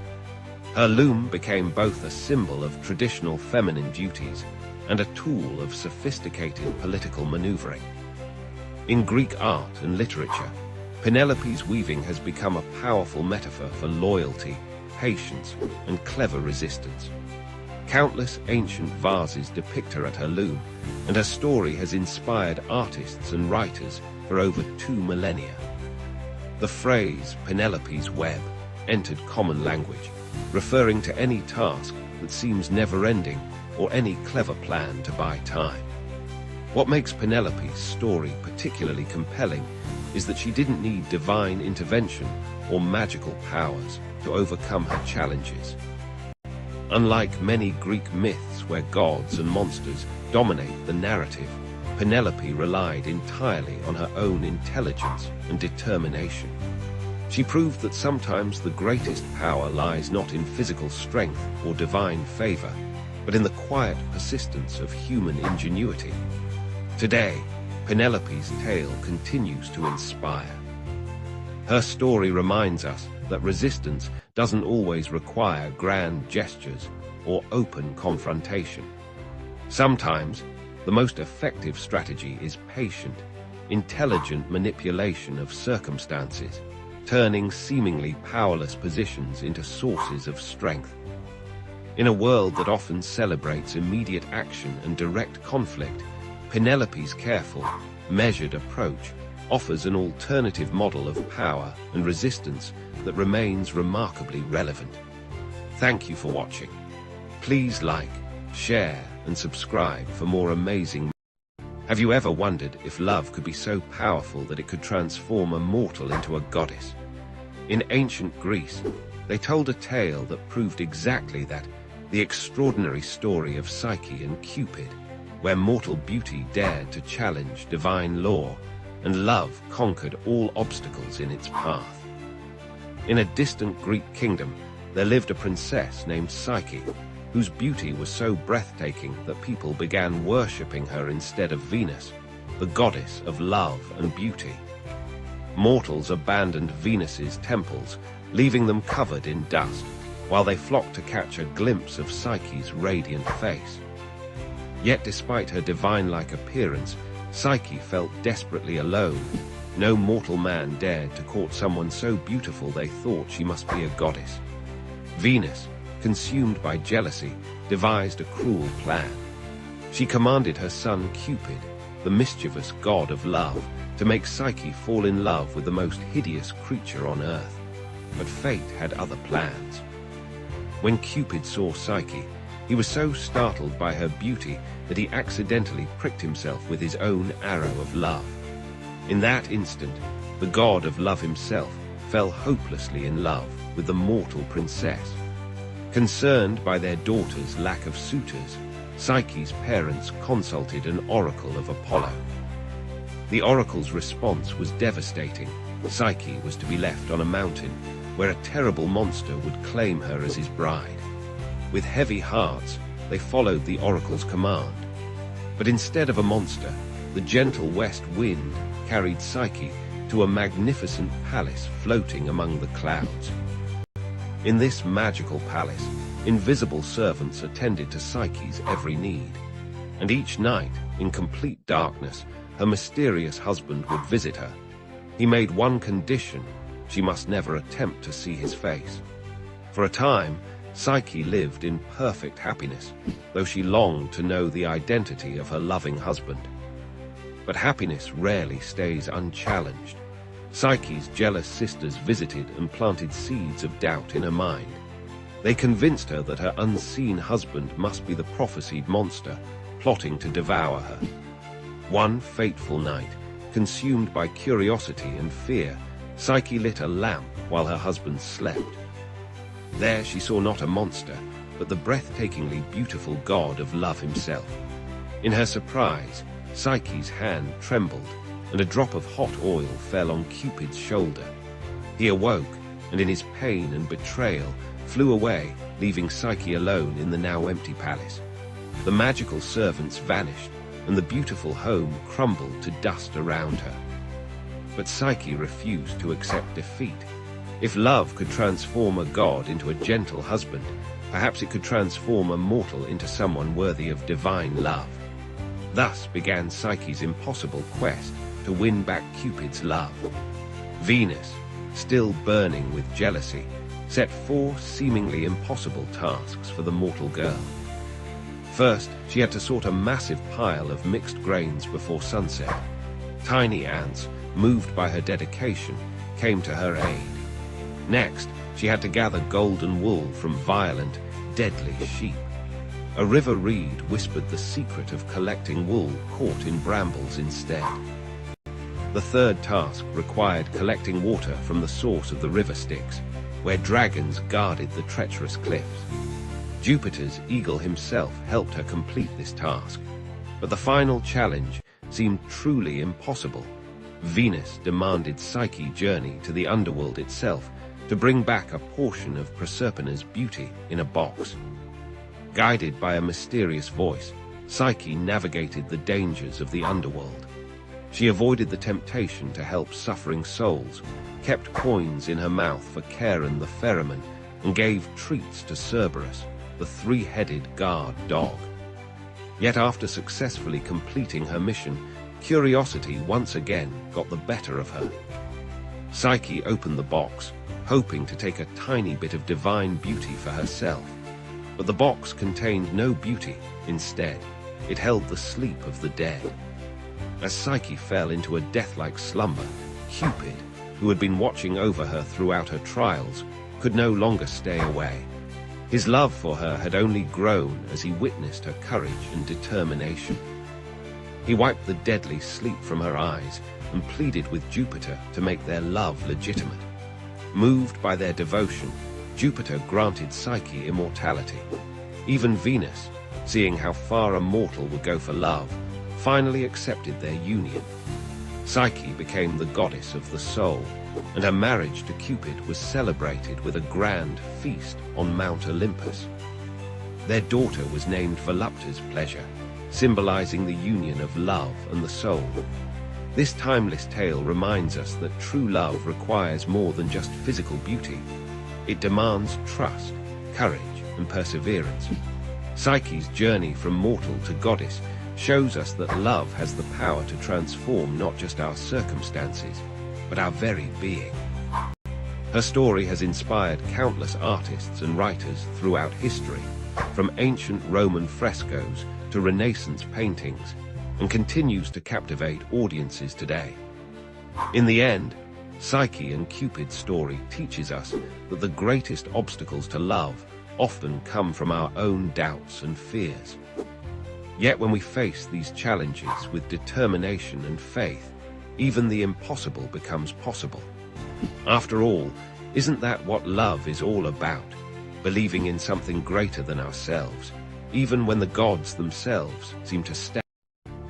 Her loom became both a symbol of traditional feminine duties and a tool of sophisticated political maneuvering. In Greek art and literature, Penelope's weaving has become a powerful metaphor for loyalty, patience, and clever resistance. Countless ancient vases depict her at her loom, and her story has inspired artists and writers for over 2 millennia. The phrase Penelope's web entered common language, referring to any task that seems never-ending or any clever plan to buy time. What makes Penelope's story particularly compelling is that she didn't need divine intervention or magical powers to overcome her challenges. Unlike many Greek myths where gods and monsters dominate the narrative, Penelope relied entirely on her own intelligence and determination. She proved that sometimes the greatest power lies not in physical strength or divine favor, but in the quiet persistence of human ingenuity. Today, Penelope's tale continues to inspire. Her story reminds us that resistance doesn't always require grand gestures or open confrontation. Sometimes, the most effective strategy is patient, intelligent manipulation of circumstances, turning seemingly powerless positions into sources of strength. In a world that often celebrates immediate action and direct conflict, Penelope's careful, measured approach offers an alternative model of power and resistance that remains remarkably relevant. Thank you for watching. Please like, share, and subscribe for more amazing. Have you ever wondered if love could be so powerful that it could transform a mortal into a goddess? In ancient Greece, they told a tale that proved exactly that, the extraordinary story of Psyche and Cupid, where mortal beauty dared to challenge divine law, and love conquered all obstacles in its path. In a distant Greek kingdom, there lived a princess named Psyche, whose beauty was so breathtaking that people began worshipping her instead of Venus, the goddess of love and beauty. Mortals abandoned Venus's temples, leaving them covered in dust, while they flocked to catch a glimpse of Psyche's radiant face. Yet despite her divine-like appearance, Psyche felt desperately alone. No mortal man dared to court someone so beautiful they thought she must be a goddess. Venus, consumed by jealousy, devised a cruel plan. She commanded her son Cupid, the mischievous god of love, to make Psyche fall in love with the most hideous creature on earth. But fate had other plans. When Cupid saw Psyche, he was so startled by her beauty that he accidentally pricked himself with his own arrow of love. In that instant, the god of love himself fell hopelessly in love with the mortal princess. Concerned by their daughter's lack of suitors, Psyche's parents consulted an oracle of Apollo. The oracle's response was devastating. Psyche was to be left on a mountain, where a terrible monster would claim her as his bride. With heavy hearts, they followed the oracle's command. But instead of a monster, the gentle west wind carried Psyche to a magnificent palace floating among the clouds. In this magical palace, invisible servants attended to Psyche's every need. And each night, in complete darkness, her mysterious husband would visit her. He made one condition: she must never attempt to see his face. For a time, Psyche lived in perfect happiness, though she longed to know the identity of her loving husband. But happiness rarely stays unchallenged. Psyche's jealous sisters visited and planted seeds of doubt in her mind. They convinced her that her unseen husband must be the prophesied monster, plotting to devour her. One fateful night, consumed by curiosity and fear, Psyche lit a lamp while her husband slept. There she saw not a monster, but the breathtakingly beautiful god of love himself. In her surprise, Psyche's hand trembled, and a drop of hot oil fell on Cupid's shoulder. He awoke, and in his pain and betrayal, flew away, leaving Psyche alone in the now empty palace. The magical servants vanished, and the beautiful home crumbled to dust around her. But Psyche refused to accept defeat. If love could transform a god into a gentle husband, perhaps it could transform a mortal into someone worthy of divine love. Thus began Psyche's impossible quest to win back Cupid's love. Venus, still burning with jealousy, set 4 seemingly impossible tasks for the mortal girl. First, she had to sort a massive pile of mixed grains before sunset. Tiny ants, moved by her dedication, came to her aid. Next, she had to gather golden wool from violent, deadly sheep. A river reed whispered the secret of collecting wool caught in brambles instead. The third task required collecting water from the source of the river Styx, where dragons guarded the treacherous cliffs. Jupiter's eagle himself helped her complete this task, but the final challenge seemed truly impossible. Venus demanded Psyche journey to the underworld itself to bring back a portion of Prosperna's beauty in a box. Guided by a mysterious voice, Psyche navigated the dangers of the underworld. She avoided the temptation to help suffering souls, kept coins in her mouth for Charon the ferryman, and gave treats to Cerberus, the 3-headed guard dog. Yet after successfully completing her mission, curiosity once again got the better of her. Psyche opened the box, hoping to take a tiny bit of divine beauty for herself. But the box contained no beauty. Instead, it held the sleep of the dead. As Psyche fell into a death-like slumber, Cupid, who had been watching over her throughout her trials, could no longer stay away. His love for her had only grown as he witnessed her courage and determination. He wiped the deadly sleep from her eyes and pleaded with Jupiter to make their love legitimate. Moved by their devotion, Jupiter granted Psyche immortality. Even Venus, seeing how far a mortal would go for love, finally accepted their union. Psyche became the goddess of the soul, and her marriage to Cupid was celebrated with a grand feast on Mount Olympus. Their daughter was named Volupta's pleasure, symbolizing the union of love and the soul. This timeless tale reminds us that true love requires more than just physical beauty. It demands trust, courage, and perseverance. Psyche's journey from mortal to goddess shows us that love has the power to transform not just our circumstances, but our very being. Her story has inspired countless artists and writers throughout history, from ancient Roman frescoes to Renaissance paintings, and continues to captivate audiences today. In the end, Psyche and Cupid's story teaches us that the greatest obstacles to love often come from our own doubts and fears. Yet when we face these challenges with determination and faith, even the impossible becomes possible. After all, isn't that what love is all about? Believing in something greater than ourselves, even when the gods themselves seem to step.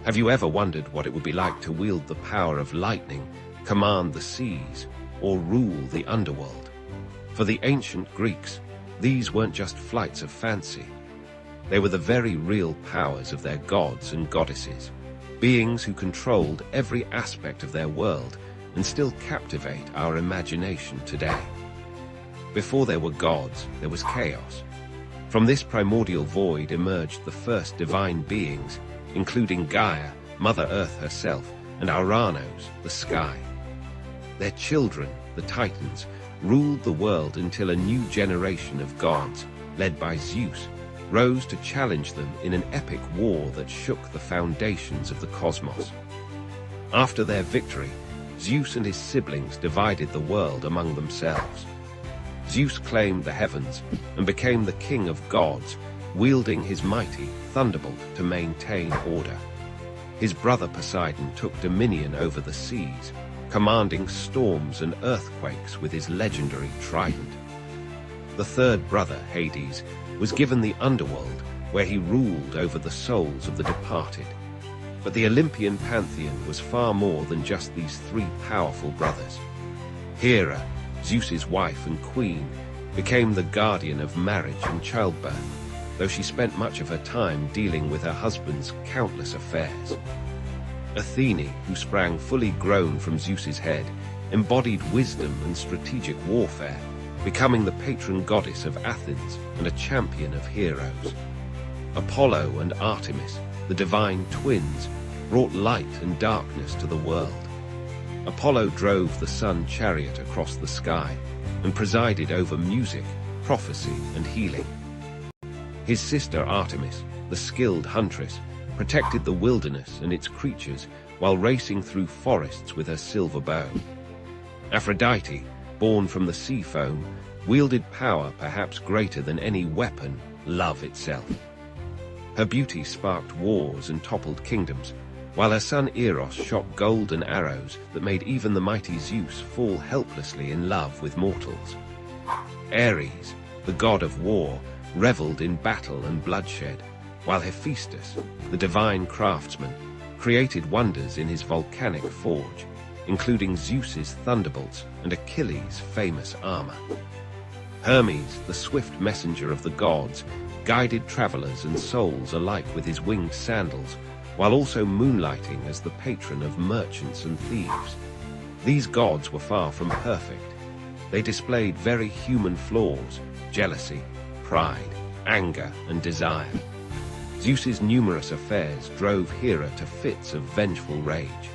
Have you ever wondered what it would be like to wield the power of lightning, command the seas, or rule the underworld? For the ancient Greeks, these weren't just flights of fancy. They were the very real powers of their gods and goddesses, beings who controlled every aspect of their world and still captivate our imagination today. Before there were gods, there was chaos. From this primordial void emerged the first divine beings, including Gaia, Mother Earth herself, and Uranos, the sky. Their children, the Titans, ruled the world until a new generation of gods, led by Zeus, rose to challenge them in an epic war that shook the foundations of the cosmos. After their victory, Zeus and his siblings divided the world among themselves. Zeus claimed the heavens and became the king of gods, wielding his mighty thunderbolt to maintain order. His brother Poseidon took dominion over the seas, commanding storms and earthquakes with his legendary trident. The third brother, Hades, was given the underworld, where he ruled over the souls of the departed. But the Olympian pantheon was far more than just these three powerful brothers. Hera, Zeus's wife and queen, became the guardian of marriage and childbirth, though she spent much of her time dealing with her husband's countless affairs. Athene, who sprang fully grown from Zeus's head, embodied wisdom and strategic warfare, becoming the patron goddess of Athens and a champion of heroes. Apollo and Artemis, the divine twins, brought light and darkness to the world. Apollo drove the sun chariot across the sky and presided over music, prophecy, and healing. His sister Artemis, the skilled huntress, protected the wilderness and its creatures while racing through forests with her silver bow. Aphrodite, born from the sea foam, wielded power perhaps greater than any weapon, love itself. Her beauty sparked wars and toppled kingdoms, while her son Eros shot golden arrows that made even the mighty Zeus fall helplessly in love with mortals. Ares, the god of war, reveled in battle and bloodshed, while Hephaestus, the divine craftsman, created wonders in his volcanic forge, including Zeus's thunderbolts and Achilles' famous armor. Hermes, the swift messenger of the gods, guided travelers and souls alike with his winged sandals, while also moonlighting as the patron of merchants and thieves. These gods were far from perfect. They displayed very human flaws: jealousy, pride, anger, and desire. Zeus's numerous affairs drove Hera to fits of vengeful rage.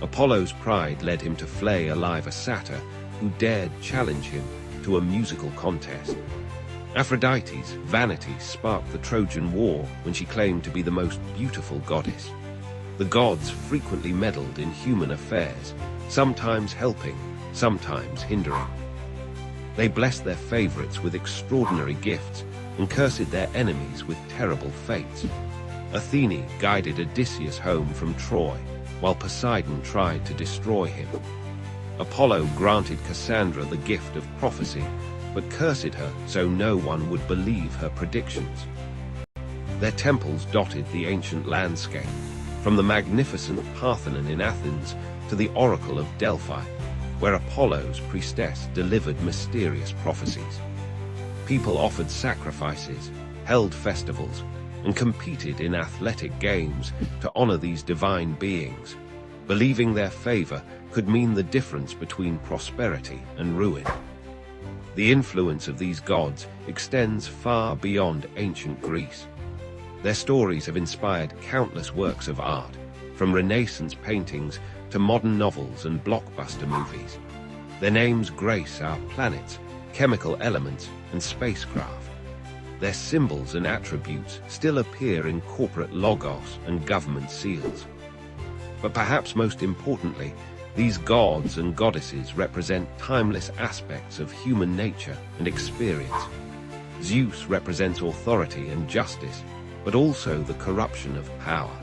Apollo's pride led him to flay alive a satyr who dared challenge him to a musical contest. Aphrodite's vanity sparked the Trojan War when she claimed to be the most beautiful goddess. The gods frequently meddled in human affairs, sometimes helping, sometimes hindering. They blessed their favorites with extraordinary gifts and cursed their enemies with terrible fates. Athene guided Odysseus home from Troy, while Poseidon tried to destroy him. Apollo granted Cassandra the gift of prophecy, but cursed her so no one would believe her predictions. Their temples dotted the ancient landscape, from the magnificent Parthenon in Athens to the Oracle of Delphi, where Apollo's priestess delivered mysterious prophecies. People offered sacrifices, held festivals, and competed in athletic games to honor these divine beings, believing their favor could mean the difference between prosperity and ruin. The influence of these gods extends far beyond ancient Greece. Their stories have inspired countless works of art, from Renaissance paintings to modern novels and blockbuster movies. Their names grace our planets, chemical elements, and spacecraft. Their symbols and attributes still appear in corporate logos and government seals. But perhaps most importantly, these gods and goddesses represent timeless aspects of human nature and experience. Zeus represents authority and justice, but also the corruption of power.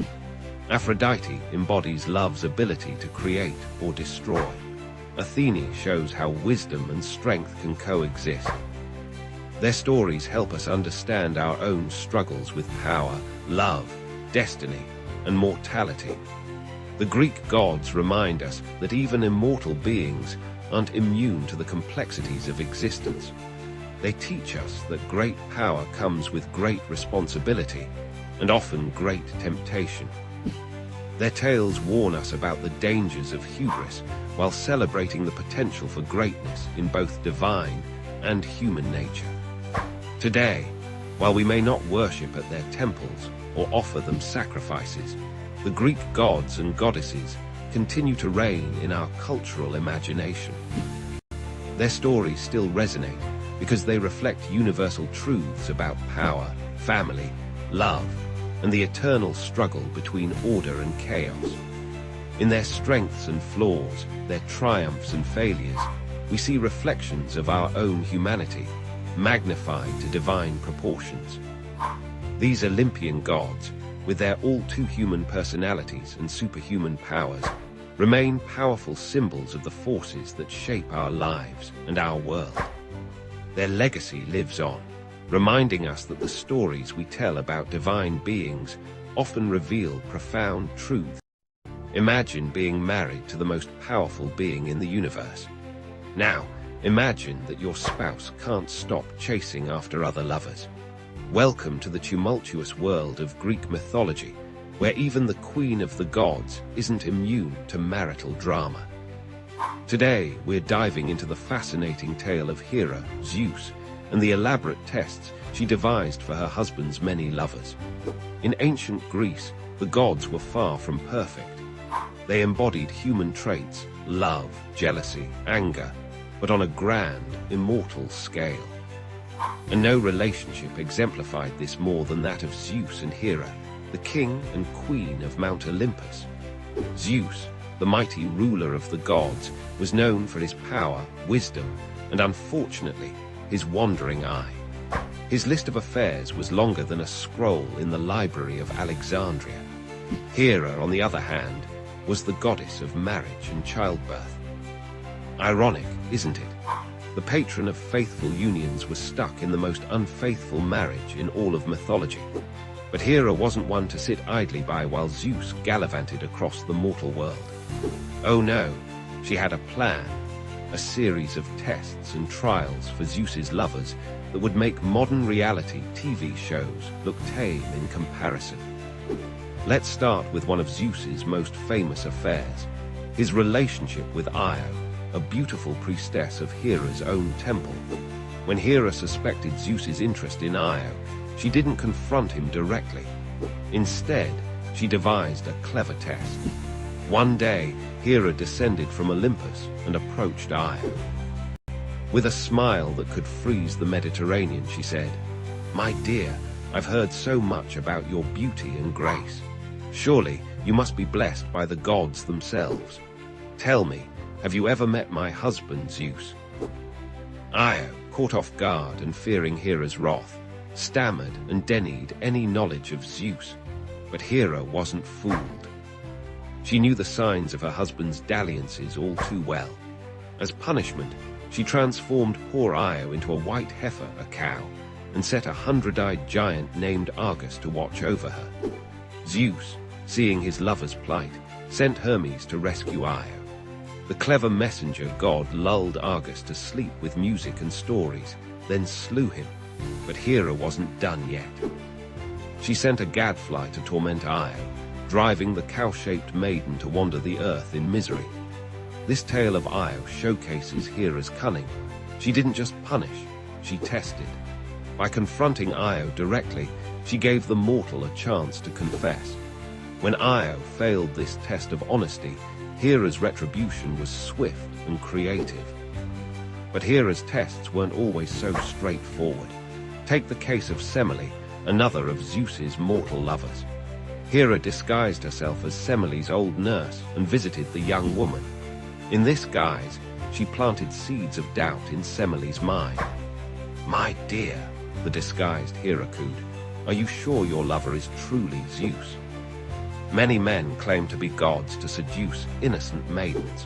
Aphrodite embodies love's ability to create or destroy. Athene shows how wisdom and strength can coexist. Their stories help us understand our own struggles with power, love, destiny, and mortality. The Greek gods remind us that even immortal beings aren't immune to the complexities of existence. They teach us that great power comes with great responsibility, and often great temptation. Their tales warn us about the dangers of hubris, while celebrating the potential for greatness in both divine and human nature. Today, while we may not worship at their temples or offer them sacrifices, the Greek gods and goddesses continue to reign in our cultural imagination. Their stories still resonate because they reflect universal truths about power, family, love, and the eternal struggle between order and chaos. In their strengths and flaws, their triumphs and failures, we see reflections of our own humanity, magnified to divine proportions. These Olympian gods, with their all-too-human personalities and superhuman powers, remain powerful symbols of the forces that shape our lives and our world. Their legacy lives on, reminding us that the stories we tell about divine beings often reveal profound truths. Imagine being married to the most powerful being in the universe. Now, imagine that your spouse can't stop chasing after other lovers. Welcome to the tumultuous world of Greek mythology, where even the queen of the gods isn't immune to marital drama. Today, we're diving into the fascinating tale of Hera, Zeus, and the elaborate tests she devised for her husband's many lovers. In ancient Greece, the gods were far from perfect. They embodied human traits, love, jealousy, anger, but on a grand, immortal scale. And no relationship exemplified this more than that of Zeus and Hera, the king and queen of Mount Olympus. Zeus, the mighty ruler of the gods, was known for his power, wisdom, and unfortunately, his wandering eye. His list of affairs was longer than a scroll in the library of Alexandria. Hera, on the other hand, was the goddess of marriage and childbirth. Ironic, isn't it? The patron of faithful unions was stuck in the most unfaithful marriage in all of mythology. But Hera wasn't one to sit idly by while Zeus gallivanted across the mortal world. Oh no, she had a plan, a series of tests and trials for Zeus's lovers that would make modern reality TV shows look tame in comparison. Let's start with one of Zeus's most famous affairs, his relationship with Io, a beautiful priestess of Hera's own temple. When Hera suspected Zeus's interest in Io, she didn't confront him directly. Instead, she devised a clever test. One day, Hera descended from Olympus and approached Io. With a smile that could freeze the Mediterranean, she said, "My dear, I've heard so much about your beauty and grace. Surely you must be blessed by the gods themselves. Tell me, have you ever met my husband, Zeus?" Io, caught off guard and fearing Hera's wrath, stammered and denied any knowledge of Zeus. But Hera wasn't fooled. She knew the signs of her husband's dalliances all too well. As punishment, she transformed poor Io into a white heifer, a cow, and set a 100-eyed giant named Argus to watch over her. Zeus, seeing his lover's plight, sent Hermes to rescue Io. The clever messenger god lulled Argus to sleep with music and stories, then slew him. But Hera wasn't done yet. She sent a gadfly to torment Io, driving the cow-shaped maiden to wander the earth in misery. This tale of Io showcases Hera's cunning. She didn't just punish, she tested. By confronting Io directly, she gave the mortal a chance to confess. When Io failed this test of honesty, Hera's retribution was swift and creative. But Hera's tests weren't always so straightforward. Take the case of Semele, another of Zeus's mortal lovers. Hera disguised herself as Semele's old nurse and visited the young woman. In this guise, she planted seeds of doubt in Semele's mind. "My dear," the disguised Hera cooed, "are you sure your lover is truly Zeus? Many men claim to be gods to seduce innocent maidens.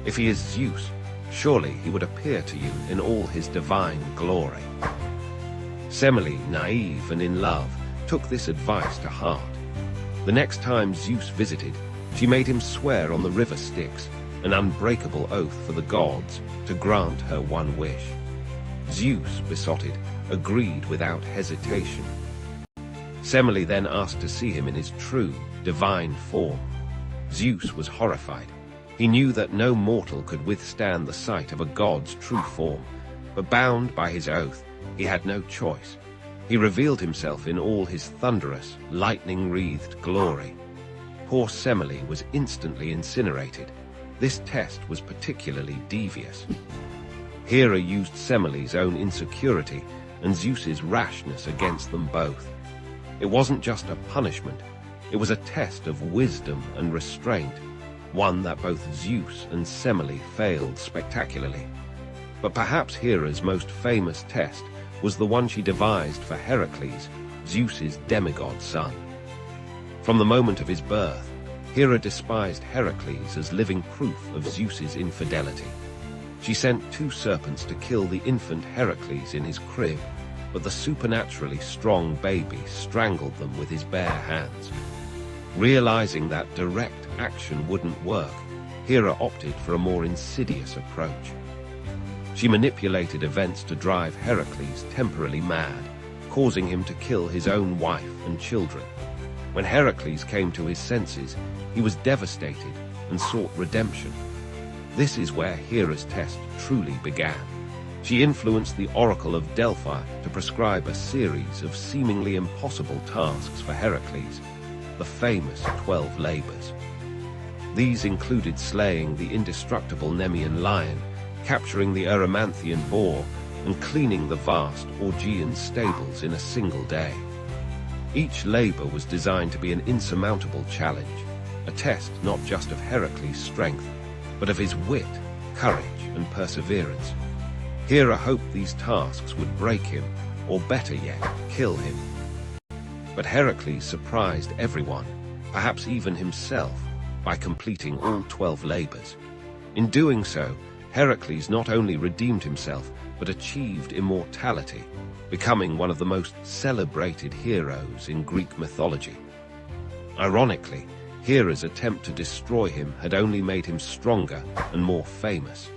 If he is Zeus, surely he would appear to you in all his divine glory." Semele, naive and in love, took this advice to heart. The next time Zeus visited, she made him swear on the river Styx an unbreakable oath for the gods to grant her one wish. Zeus, besotted, agreed without hesitation. Semele then asked to see him in his true, divine form. Zeus was horrified. He knew that no mortal could withstand the sight of a god's true form, but bound by his oath, he had no choice. He revealed himself in all his thunderous, lightning-wreathed glory. Poor Semele was instantly incinerated. This test was particularly devious. Hera used Semele's own insecurity and Zeus's rashness against them both. It wasn't just a punishment, it was a test of wisdom and restraint, one that both Zeus and Semele failed spectacularly. But perhaps Hera's most famous test was the one she devised for Heracles, Zeus's demigod son. From the moment of his birth, Hera despised Heracles as living proof of Zeus's infidelity. She sent 2 serpents to kill the infant Heracles in his crib, but the supernaturally strong baby strangled them with his bare hands. Realizing that direct action wouldn't work, Hera opted for a more insidious approach. She manipulated events to drive Heracles temporarily mad, causing him to kill his own wife and children. When Heracles came to his senses, he was devastated and sought redemption. This is where Hera's test truly began. She influenced the Oracle of Delphi to prescribe a series of seemingly impossible tasks for Heracles, the famous 12 labors. These included slaying the indestructible Nemean lion, capturing the Erymanthian boar, and cleaning the vast Augean stables in a single day. Each labor was designed to be an insurmountable challenge, a test not just of Heracles' strength, but of his wit, courage, and perseverance. Hera hoped these tasks would break him, or better yet, kill him. But Heracles surprised everyone, perhaps even himself, by completing all 12 labors. In doing so, Heracles not only redeemed himself, but achieved immortality, becoming one of the most celebrated heroes in Greek mythology. Ironically, Hera's attempt to destroy him had only made him stronger and more famous.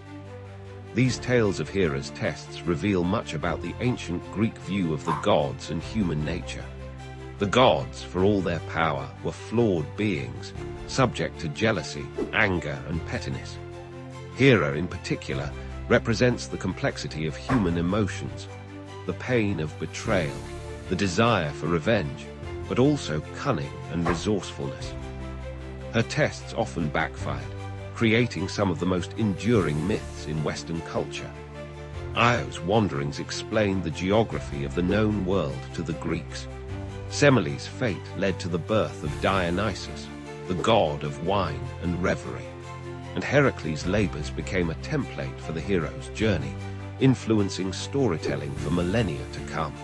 These tales of Hera's tests reveal much about the ancient Greek view of the gods and human nature. The gods, for all their power, were flawed beings, subject to jealousy, anger, and pettiness. Hera, in particular, represents the complexity of human emotions, the pain of betrayal, the desire for revenge, but also cunning and resourcefulness. Her tests often backfired, creating some of the most enduring myths in Western culture. Io's wanderings explained the geography of the known world to the Greeks. Semele's fate led to the birth of Dionysus, the god of wine and revelry. And Heracles' labors became a template for the hero's journey, influencing storytelling for millennia to come.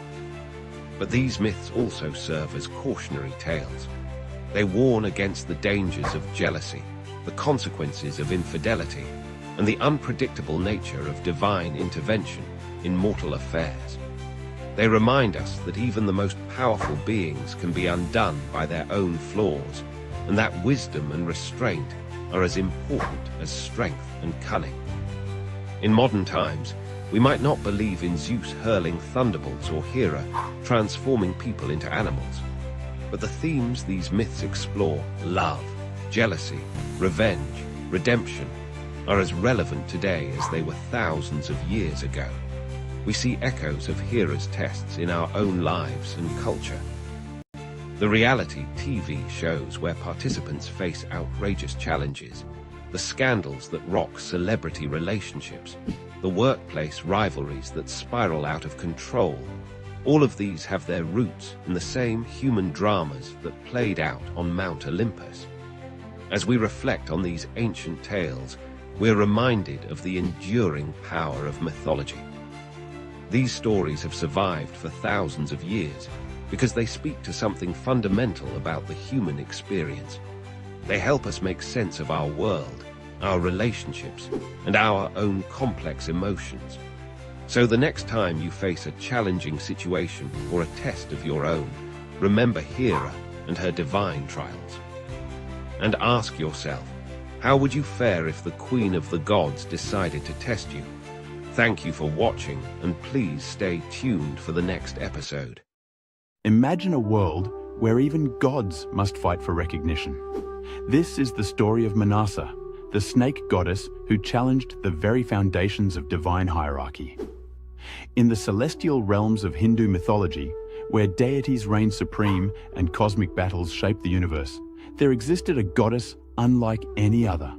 But these myths also serve as cautionary tales. They warn against the dangers of jealousy, the consequences of infidelity, and the unpredictable nature of divine intervention in mortal affairs. They remind us that even the most powerful beings can be undone by their own flaws, and that wisdom and restraint are as important as strength and cunning. In modern times, we might not believe in Zeus hurling thunderbolts or Hera transforming people into animals, but the themes these myths explore, love, jealousy, revenge, redemption, are as relevant today as they were thousands of years ago. We see echoes of Hera's tests in our own lives and culture. The reality TV shows where participants face outrageous challenges, the scandals that rock celebrity relationships, the workplace rivalries that spiral out of control, all of these have their roots in the same human dramas that played out on Mount Olympus. As we reflect on these ancient tales, we're reminded of the enduring power of mythology. These stories have survived for thousands of years because they speak to something fundamental about the human experience. They help us make sense of our world, our relationships, and our own complex emotions. So the next time you face a challenging situation or a test of your own, remember Hera and her divine trials. And ask yourself, How would you fare if the Queen of the Gods decided to test you? Thank you for watching, and please stay tuned for the next episode. Imagine a world where even gods must fight for recognition. This is the story of Manasa, the snake goddess who challenged the very foundations of divine hierarchy. In the celestial realms of Hindu mythology, where deities reign supreme and cosmic battles shape the universe, there existed a goddess unlike any other.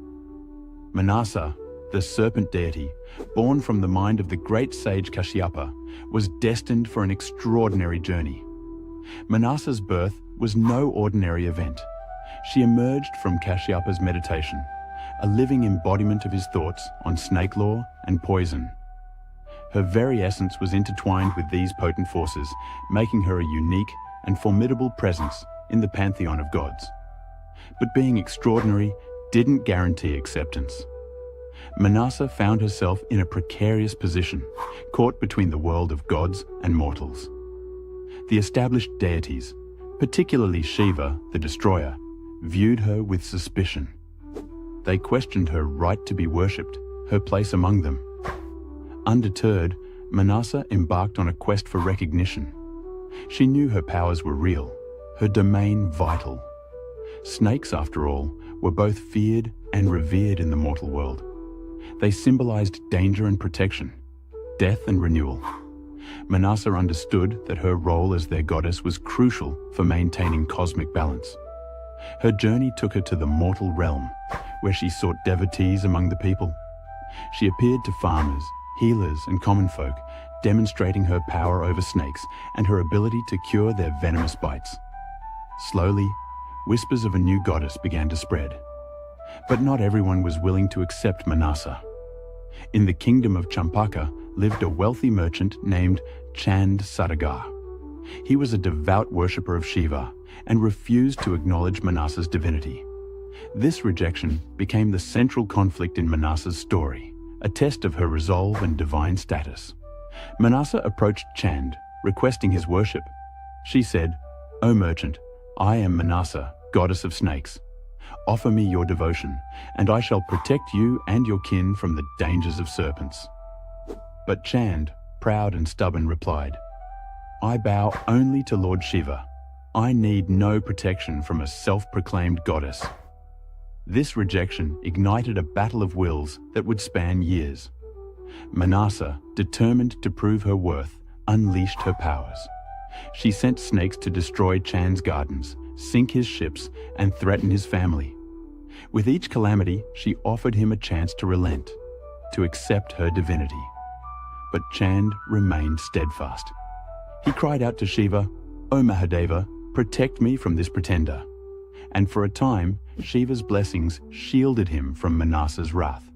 Manasa, the serpent deity, born from the mind of the great sage Kashyapa, was destined for an extraordinary journey. Manasa's birth was no ordinary event. She emerged from Kashyapa's meditation, a living embodiment of his thoughts on snake lore and poison. Her very essence was intertwined with these potent forces, making her a unique and formidable presence in the pantheon of gods. But being extraordinary didn't guarantee acceptance. Manasa found herself in a precarious position, caught between the world of gods and mortals. The established deities, particularly Shiva, the destroyer, viewed her with suspicion. They questioned her right to be worshipped, her place among them. Undeterred, Manasa embarked on a quest for recognition. She knew her powers were real, her domain vital. Snakes, after all, were both feared and revered in the mortal world. They symbolized danger and protection, death and renewal. Manasa understood that her role as their goddess was crucial for maintaining cosmic balance. Her journey took her to the mortal realm, where she sought devotees among the people. She appeared to farmers, healers, and common folk, demonstrating her power over snakes and her ability to cure their venomous bites. Slowly, whispers of a new goddess began to spread. But not everyone was willing to accept Manasa. In the kingdom of Champaka lived a wealthy merchant named Chand Sadagar. He was a devout worshipper of Shiva and refused to acknowledge Manasa's divinity. This rejection became the central conflict in Manasa's story, a test of her resolve and divine status. Manasa approached Chand, requesting his worship. She said, "O merchant, I am Manasa, goddess of snakes. Offer me your devotion, and I shall protect you and your kin from the dangers of serpents." But Chand, proud and stubborn, replied, "I bow only to Lord Shiva. I need no protection from a self-proclaimed goddess." This rejection ignited a battle of wills that would span years. Manasa, determined to prove her worth, unleashed her powers. She sent snakes to destroy Chand's gardens, sink his ships, and threaten his family. With each calamity, she offered him a chance to relent, to accept her divinity. But Chand remained steadfast. He cried out to Shiva, "O Mahadeva, protect me from this pretender." And for a time, Shiva's blessings shielded him from Manasa's wrath.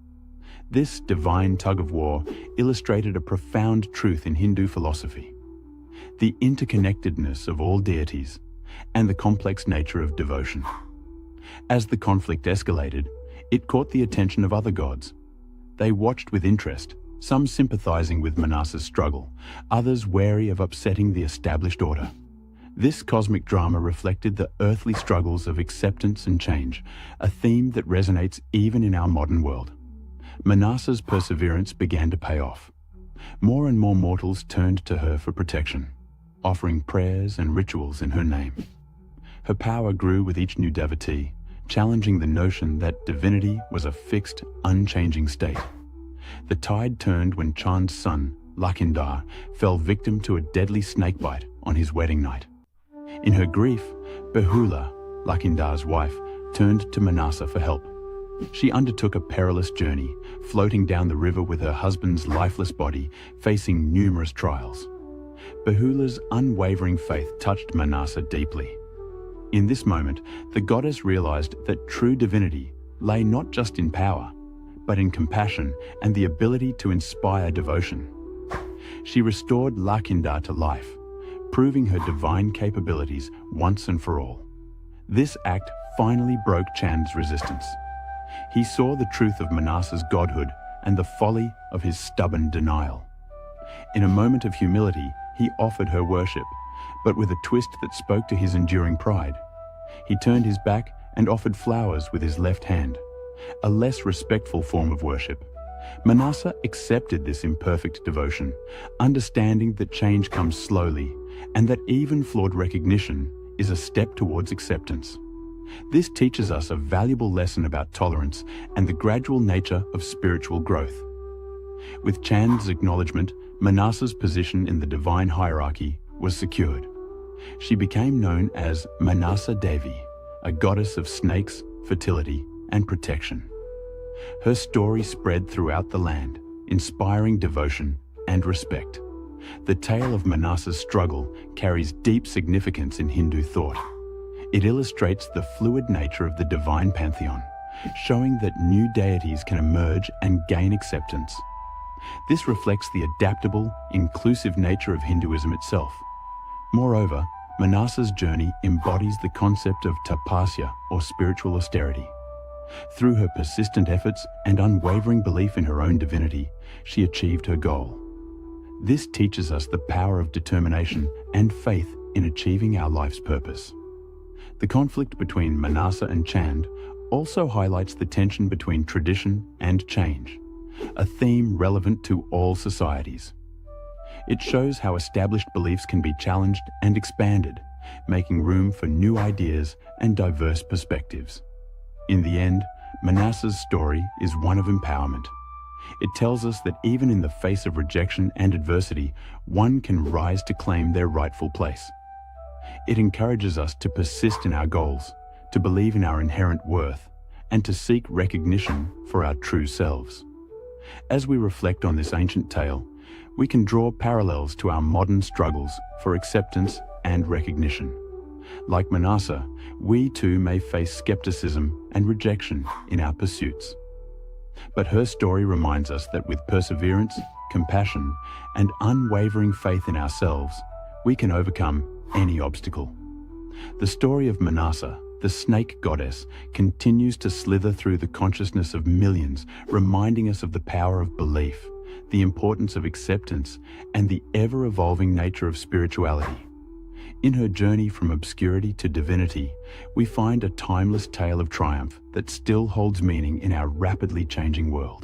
This divine tug-of-war illustrated a profound truth in Hindu philosophy: the interconnectedness of all deities and the complex nature of devotion. As the conflict escalated, it caught the attention of other gods. They watched with interest, some sympathizing with Manasa's struggle, others wary of upsetting the established order. This cosmic drama reflected the earthly struggles of acceptance and change, a theme that resonates even in our modern world. Manasa's perseverance began to pay off. More and more mortals turned to her for protection, offering prayers and rituals in her name. Her power grew with each new devotee, challenging the notion that divinity was a fixed, unchanging state. The tide turned when Chand's son, Lakhinder, fell victim to a deadly snakebite on his wedding night. In her grief, Behula, Lakhindar's wife, turned to Manasa for help. She undertook a perilous journey, floating down the river with her husband's lifeless body, facing numerous trials. Behula's unwavering faith touched Manasa deeply. In this moment, the goddess realized that true divinity lay not just in power, but in compassion and the ability to inspire devotion. She restored Lakhinder to life, proving her divine capabilities once and for all. This act finally broke Chand's resistance. He saw the truth of Manasa's godhood and the folly of his stubborn denial. In a moment of humility, he offered her worship, but with a twist that spoke to his enduring pride. He turned his back and offered flowers with his left hand, a less respectful form of worship. Manasa accepted this imperfect devotion, understanding that change comes slowly and that even flawed recognition is a step towards acceptance. This teaches us a valuable lesson about tolerance and the gradual nature of spiritual growth. With Chand's acknowledgement, Manasa's position in the divine hierarchy was secured. She became known as Manasa Devi, a goddess of snakes, fertility, and protection. Her story spread throughout the land, inspiring devotion and respect. The tale of Manasa's struggle carries deep significance in Hindu thought. It illustrates the fluid nature of the divine pantheon, showing that new deities can emerge and gain acceptance. This reflects the adaptable, inclusive nature of Hinduism itself. Moreover, Manasa's journey embodies the concept of tapasya, or spiritual austerity. Through her persistent efforts and unwavering belief in her own divinity, she achieved her goal. This teaches us the power of determination and faith in achieving our life's purpose. The conflict between Manasa and Chand also highlights the tension between tradition and change, a theme relevant to all societies. It shows how established beliefs can be challenged and expanded, making room for new ideas and diverse perspectives. In the end, Manasa's story is one of empowerment. It tells us that even in the face of rejection and adversity, one can rise to claim their rightful place. It encourages us to persist in our goals, to believe in our inherent worth, and to seek recognition for our true selves. As we reflect on this ancient tale, we can draw parallels to our modern struggles for acceptance and recognition. Like Manasa, we too may face skepticism and rejection in our pursuits. But her story reminds us that with perseverance, compassion, and unwavering faith in ourselves, we can overcome any obstacle. The story of Manasa, the snake goddess, continues to slither through the consciousness of millions, reminding us of the power of belief, the importance of acceptance, and the ever-evolving nature of spirituality. In her journey from obscurity to divinity, we find a timeless tale of triumph that still holds meaning in our rapidly changing world.